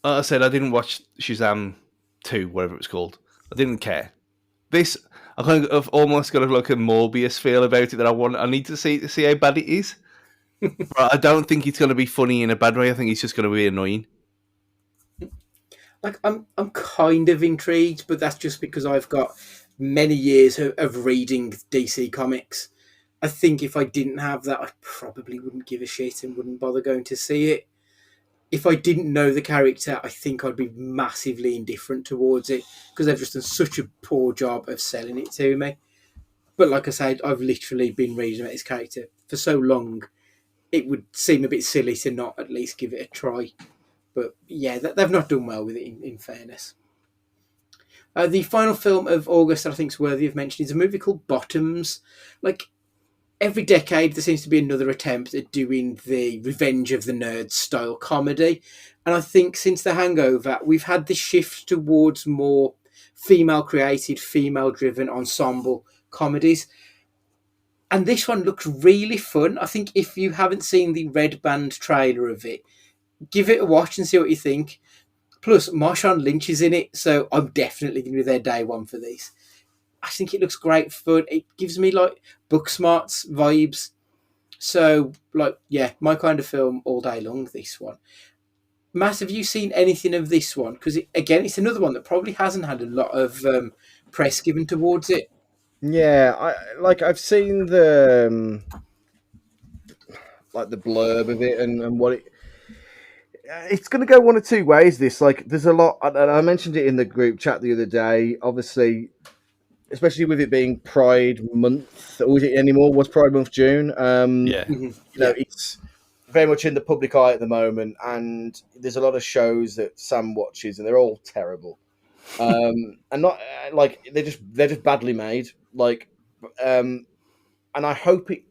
I said, I didn't watch Shazam 2, whatever it was called. I didn't care. This, I kind of almost got like a Morbius feel about it that I need to see how bad it is. But I don't think it's going to be funny in a bad way. I think it's just going to be annoying. Like, I'm kind of intrigued, but that's just because I've got many years of reading DC comics. I think if I didn't have that, I probably wouldn't give a shit and wouldn't bother going to see it. If I didn't know the character, I think I'd be massively indifferent towards it because they've just done such a poor job of selling it to me. But like I said, I've literally been reading about this character for so long, it would seem a bit silly to not at least give it a try. But yeah, they've not done well with it, in fairness. The final film of August that I think is worthy of mention is a movie called Bottoms. Like, every decade, there seems to be another attempt at doing the Revenge of the Nerds style comedy. And I think since The Hangover, we've had this shift towards more female-created, female-driven ensemble comedies. And this one looks really fun. I think if you haven't seen the Red Band trailer of it, give it a watch and see what you think. Plus, Marshawn Lynch is in it, so I'm definitely going to be there day one for this. I think it looks great fun. It gives me like Booksmarts vibes. So, like, yeah, my kind of film all day long, this one. Matt, have you seen anything of this one? Because, again, it's another one that probably hasn't had a lot of press given towards it. Yeah, I've seen the the blurb of it and what it... It's going to go one of two ways, this. Like, there's a lot... And I mentioned it in the group chat the other day. Obviously... Especially with it being Pride Month, or is it anymore? Was Pride Month June? Yeah. You know, it's very much in the public eye at the moment, and there's a lot of shows that Sam watches, and they're all terrible, and not like they're just badly made. Like, and I hope it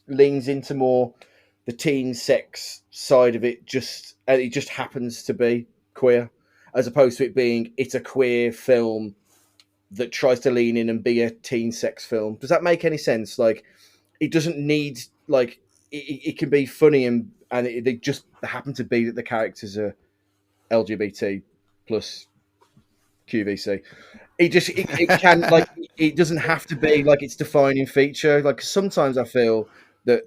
leans into more the teen sex side of it. It just happens to be queer, as opposed to it being it's a queer film that tries to lean in and be a teen sex film. Does that make any sense? Like, it doesn't need, like, it can be funny and they just happen to be that the characters are LGBT plus QVC. It can, like, it doesn't have to be like its defining feature. Like, sometimes I feel that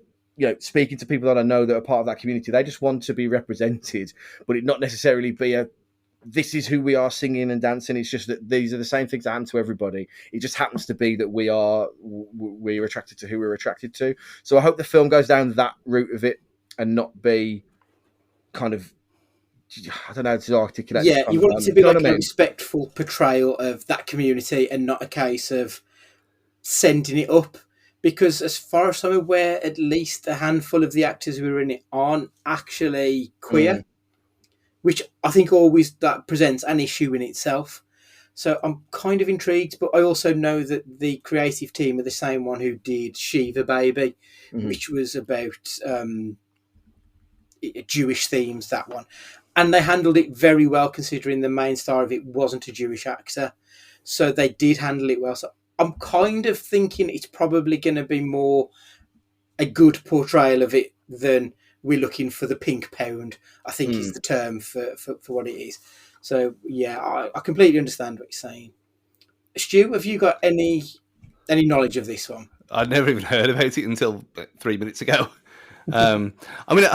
speaking to people that I know that are part of that community, they just want to be represented, but it not necessarily be this is who we are singing and dancing. It's just that these are the same things that happen to everybody. It just happens to be that we're attracted to who we're attracted to. So I hope the film goes down that route of it and not be kind of, I don't know how to articulate. Yeah, you want it to be like a respectful portrayal of that community and not a case of sending it up. Because as far as I'm aware, at least a handful of the actors who are in it aren't actually queer, which I think always that presents an issue in itself. So I'm kind of intrigued, but I also know that the creative team are the same one who did Shiva Baby, which was about Jewish themes, that one. And they handled it very well, considering the main star of it wasn't a Jewish actor. So they did handle it well. So I'm kind of thinking it's probably going to be more a good portrayal of it than we're looking for the pink pound, I think is the term for what it is. So, yeah, I completely understand what you're saying. Stu, have you got any knowledge of this one? I'd never even heard about it until 3 minutes ago. I mean,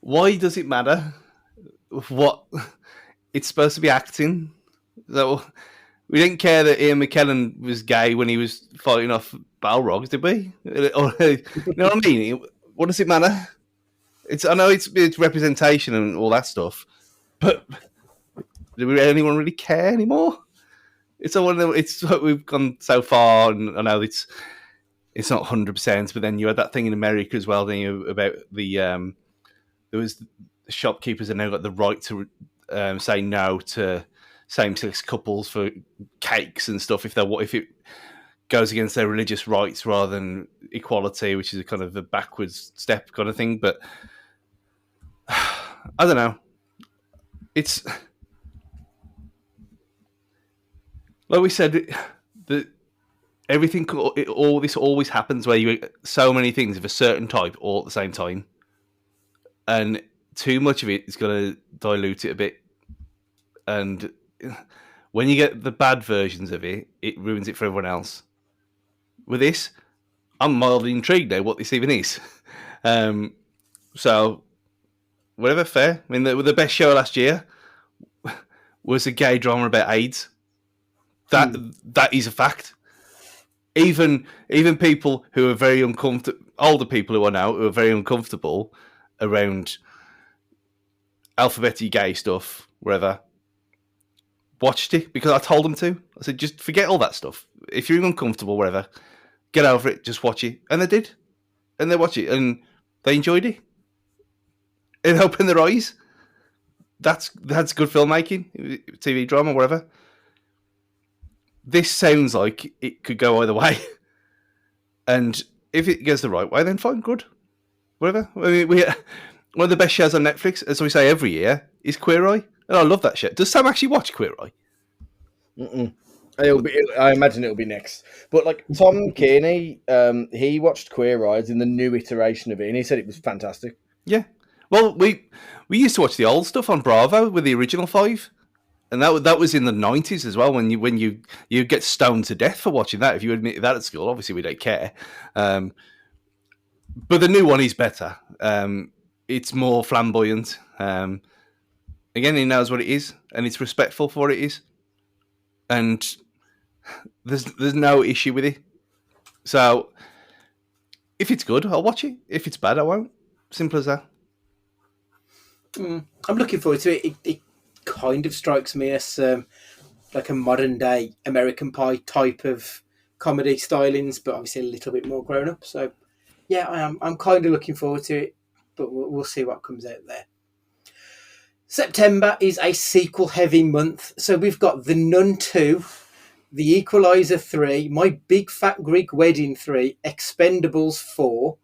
why does it matter? What it's supposed to be acting? So we didn't care that Ian McKellen was gay when he was fighting off Balrogs, did we? Or, you know what I mean? What does it matter? I know it's representation and all that stuff, but do anyone really care anymore? It's we've gone so far, and I know it's not 100%, but then you had that thing in America as well, didn't you, about the there was the shopkeepers have now got the right to say no to same-sex couples for cakes and stuff if it goes against their religious rights rather than equality, which is a kind of a backwards step kind of thing. But I don't know. It's like we said, that everything, all this always happens where you so many things of a certain type all at the same time, and too much of it is going to dilute it a bit. And when you get the bad versions of it, it ruins it for everyone else. With this, I'm mildly intrigued now what this even is. So, whatever, fair. I mean, the best show last year was a gay drama about AIDS. That is a fact. Even people who are very uncomfortable, older people who are now who are very uncomfortable around alphabetically gay stuff, wherever, watched it because I told them to. I said, just forget all that stuff. If you're uncomfortable, whatever, get over it. Just watch it, and they did, and they watched it, and they enjoyed it. It opened their eyes. That's good filmmaking, TV drama, whatever. This sounds like it could go either way, and if it goes the right way, then fine, good, whatever. I mean, one of the best shows on Netflix, as we say every year, is Queer Eye, and I love that show. Does Sam actually watch Queer Eye? I imagine it'll be next. But like Tom Kearney, he watched Queer Eye in the new iteration of it, and he said it was fantastic. Yeah. Well, we used to watch the old stuff on Bravo with the original 5. And that was in the 90s as well, when you get stoned to death for watching that. If you admit that at school, obviously we don't care. But the new one is better. It's more flamboyant. Again, he knows what it is, and it's respectful for what it is. And there's no issue with it. So if it's good, I'll watch it. If it's bad, I won't. Simple as that. I'm looking forward to it. It kind of strikes me as like a modern day American Pie type of comedy stylings, but obviously a little bit more grown up. So yeah, I am. I'm kind of looking forward to it, but we'll see what comes out there. September is a sequel heavy month, so we've got The Nun 2, The Equalizer 3, My Big Fat Greek Wedding 3, Expendables 4.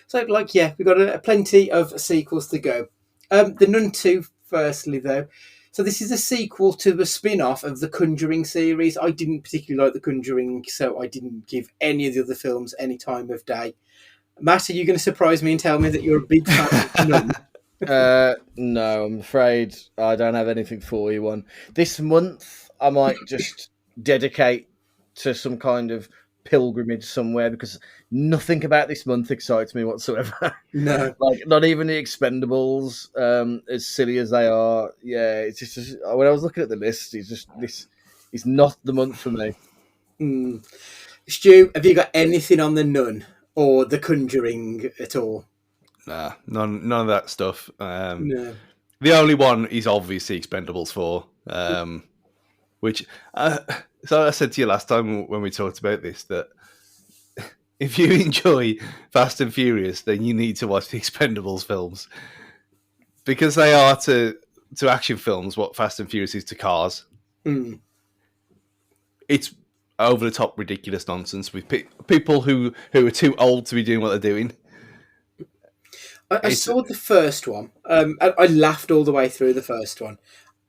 So like, yeah, we've got plenty of sequels to go. The Nun 2, firstly, though. So this is a sequel to the spin-off of the Conjuring series. I didn't particularly like the Conjuring, so I didn't give any of the other films any time of day. Matt, are you going to surprise me and tell me that you're a big fan of Nun? No, I'm afraid I don't have anything for you on. This month, I might just dedicate to some kind of pilgrimage somewhere because nothing about this month excites me whatsoever. No. Like not even the Expendables, as silly as they are. Yeah, it's just when I was looking at the list, it's just this is not the month for me. Mm. Stu, have you got anything on the Nun or the Conjuring at all? Nah, none of that stuff. No. The only one is obviously Expendables 4, which, so I said to you last time when we talked about this, that if you enjoy Fast and Furious, then you need to watch the Expendables films. Because they are to action films what Fast and Furious is to cars. Mm. It's over-the-top ridiculous nonsense with people who are too old to be doing what they're doing. I saw the first one. I laughed all the way through the first one.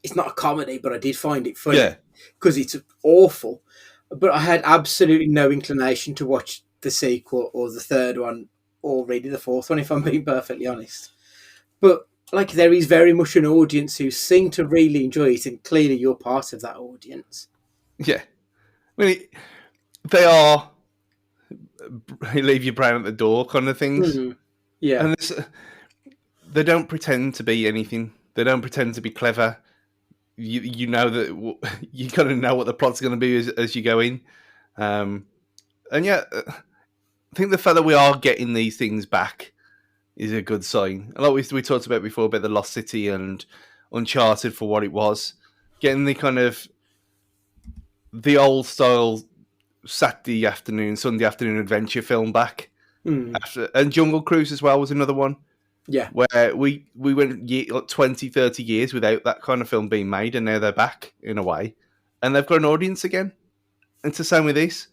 It's not a comedy, but I did find it funny because it's awful. But I had absolutely no inclination to watch the sequel or the third one or really the fourth one, if I'm being perfectly honest. But like, there is very much an audience who seem to really enjoy it, and clearly you're part of that audience. Yeah. I mean, they are leave your brain at the door kind of things. Mm-hmm. Yeah. And they don't pretend to be anything. They don't pretend to be clever. You know that you kind of know what the plot's going to be as you go in. And yeah, I think the fact that we are getting these things back is a good sign. Like we talked about before about the Lost City and Uncharted for what it was. Getting the kind of the old style Saturday afternoon, Sunday afternoon adventure film back. And Jungle Cruise as well was another one. Yeah. Where we went 20, 30 years without that kind of film being made, and now they're back in a way. And they've got an audience again. And it's the same with this.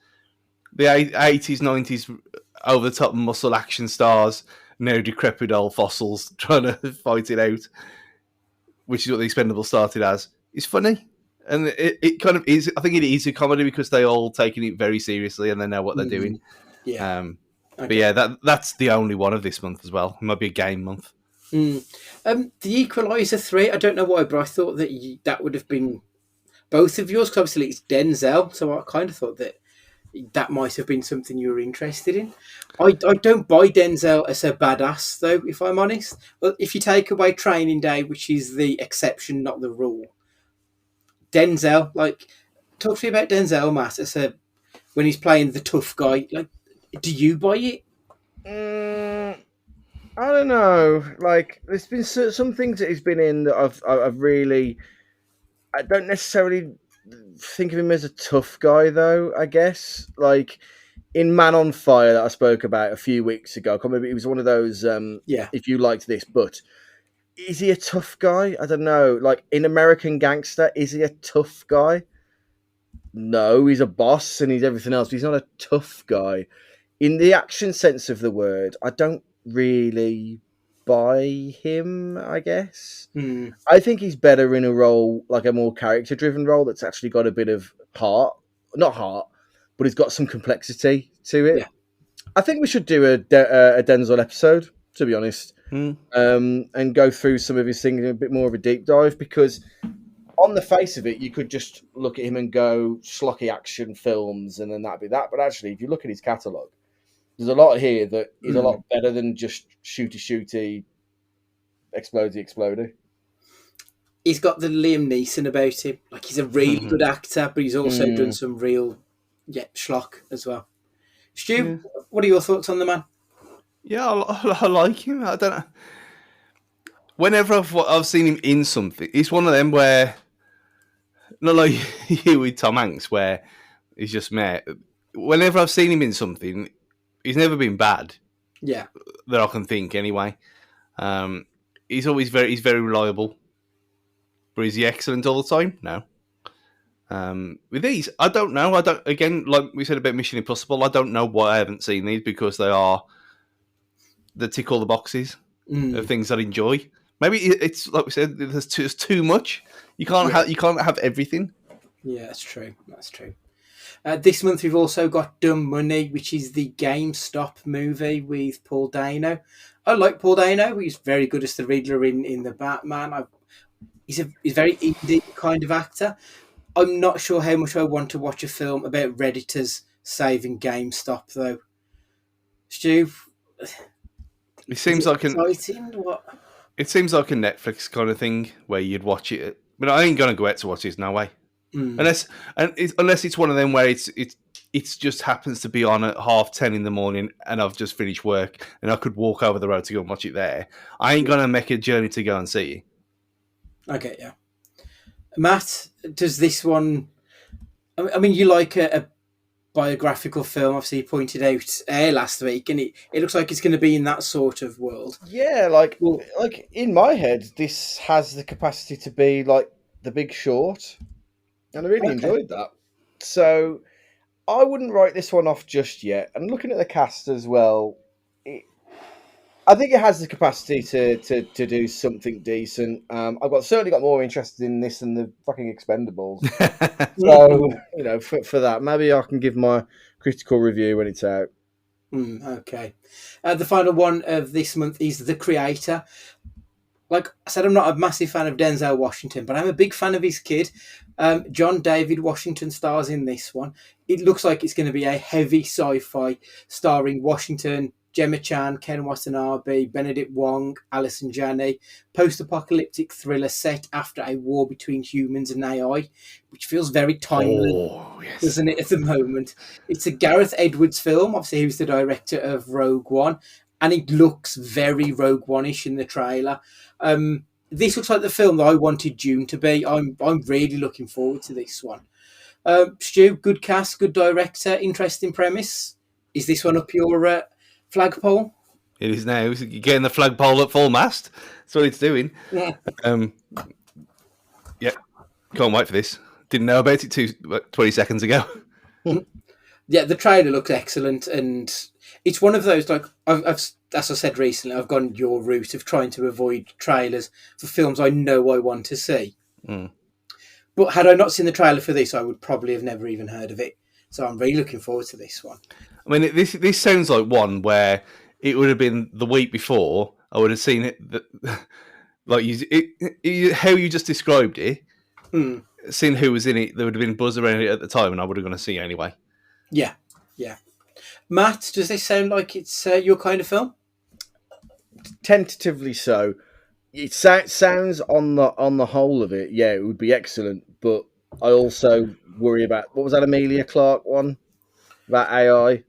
The 80s, 90s over-the-top muscle action stars, now decrepit old fossils trying to fight it out, which is what the Expendables started as. It's funny. And it kind of is. I think it is a comedy because they all taking it very seriously and they know what they're doing. Yeah. Okay. But yeah, that's the only one of this month as well. It might be a game month. The Equalizer 3, I don't know why, but I thought that that would have been both of yours, because obviously it's Denzel, so I kind of thought that might have been something you were interested in. I don't buy Denzel as a badass, though, if I'm honest. But if you take away Training Day, which is the exception, not the rule, Denzel, like, talk to me about Denzel, Matt, when he's playing the tough guy. Like, do you buy it? I don't know. Like, there's been some things that he's been in that I've really. I don't necessarily think of him as a tough guy, though. I guess like in Man on Fire that I spoke about a few weeks ago. Maybe it was one of those. If you liked this, but is he a tough guy? I don't know. Like in American Gangster, is he a tough guy? No, he's a boss and he's everything else. But he's not a tough guy. In the action sense of the word, I don't really buy him, I guess. I think he's better in a role, like a more character-driven role that's actually got a bit of heart. Not heart, but it's got some complexity to it. Yeah. I think we should do a Denzel episode, to be honest, and go through some of his things in a bit more of a deep dive, because on the face of it, you could just look at him and go schlocky action films and then that'd be that. But actually, if you look at his catalogue, there's a lot here that is a lot better than just shooty, explodey. He's got the Liam Neeson about him. Like, he's a really good actor, but he's also done some real schlock as well. Stu, what are your thoughts on the man? Yeah, I like him. I don't know. Whenever I've seen him in something, it's one of them where, not like you with Tom Hanks, where he's just met. Whenever I've seen him in something, he's never been bad. Yeah, that I can think anyway. He's always very reliable. But is he excellent all the time? No. With these, I don't know. Again, like we said about Mission Impossible, I don't know why I haven't seen these, because they tick all the boxes of things that I enjoy. Maybe it's like we said, there's too much. You can't have everything. Yeah, that's true. This month we've also got Dumb Money, which is the GameStop movie with Paul Dano. I like Paul Dano. He's very good as the Riddler in the Batman. He's a very indie kind of actor. I'm not sure how much I want to watch a film about Redditors saving GameStop, though. Stu, It seems like exciting. What? It seems like a Netflix kind of thing where you'd watch it. But I ain't gonna go out to watch this, no way. Unless it's one of them where it's just happens to be on at 10:30 in the morning, and I've just finished work, and I could walk over the road to go and watch it there. I ain't gonna make a journey to go and see it. Okay, yeah. Matt, does this one? I mean, you like a biographical film? Obviously, you pointed out last week, and it looks like it's going to be in that sort of world. Yeah, like in my head, this has the capacity to be like The Big Short, and I really enjoyed that. So I wouldn't write this one off just yet. And looking at the cast as well, I think it has the capacity to do something decent. I've certainly got more interested in this than the fucking Expendables. So for that, maybe I can give my critical review when it's out. Okay. The final one of this month is The Creator. Like I said, I'm not a massive fan of Denzel Washington, but I'm a big fan of his kid. John David Washington stars in this one. It looks like it's going to be a heavy sci-fi starring Washington, Gemma Chan, Ken Watanabe, Benedict Wong, Alison Janney, post-apocalyptic thriller set after a war between humans and AI, which feels very timely, doesn't it, at the moment? It's a Gareth Edwards film. Obviously, he was the director of Rogue One, and it looks very Rogue One-ish in the trailer. This looks like the film that I wanted Dune to be. I'm really looking forward to this one. Stu, good cast, good director, interesting premise. Is this one up your flagpole? It is now. You're getting the flagpole at full mast. That's what it's doing. Yeah. Yeah. Can't wait for this. Didn't know about it 20 seconds ago. Yeah, the trailer looks excellent, and it's one of those, like, I've as I said recently, I've gone your route of trying to avoid trailers for films I know I want to see. But had I not seen the trailer for this, I would probably have never even heard of it. So I'm really looking forward to this one. I mean, this sounds like one where it would have been the week before. I would have seen it, like how you just described it. Seeing who was in it, there would have been buzz around it at the time, and I would have gone to see it anyway. Yeah. Matt, does this sound like it's your kind of film? Tentatively so. It sounds on the whole of it, yeah, it would be excellent. But I also worry about, what was that Emilia Clarke one about AI?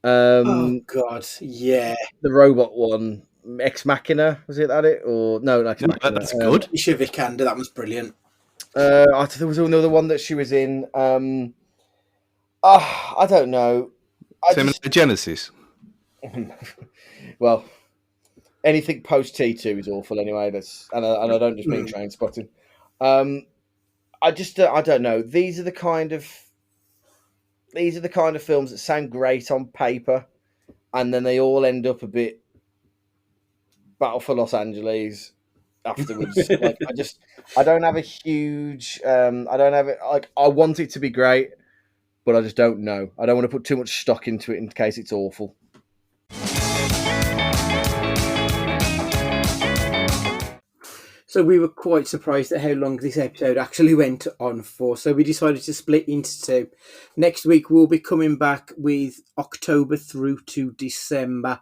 Oh God, yeah. The robot one, Ex Machina, was it that or no? Ex Machina. That's good. Alicia Vikander, that was brilliant. There was another one that she was in. I don't know. Genesis. Well, anything post T2 is awful anyway. And I don't just mean Train Spotting. I don't know. These are the kind of films that sound great on paper, and then they all end up a bit Battle for Los Angeles afterwards. I don't have a huge. I don't have it. Like, I want it to be great, but I just don't know. I don't want to put too much stock into it in case it's awful. So we were quite surprised at how long this episode actually went on for. So we decided to split into two. Next week we'll be coming back with October through to December.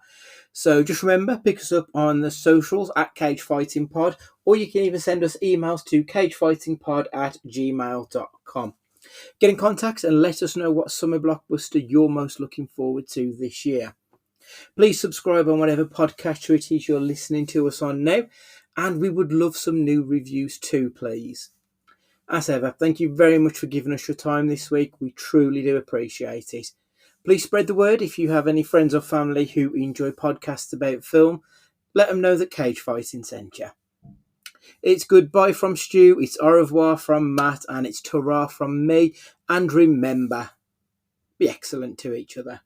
So just remember, pick us up on the socials at Cage Fighting Pod, or you can even send us emails to cagefightingpod@gmail.com. Get in contact and let us know what summer blockbuster you're most looking forward to this year. Please subscribe on whatever podcatcher it is you're listening to us on now, and we would love some new reviews too, please. As ever, thank you very much for giving us your time this week. We truly do appreciate it. Please spread the word if you have any friends or family who enjoy podcasts about film. Let them know that Cage Fighting sent you. It's goodbye from Stu, it's au revoir from Matt, and it's ta-ra from me. And remember, be excellent to each other.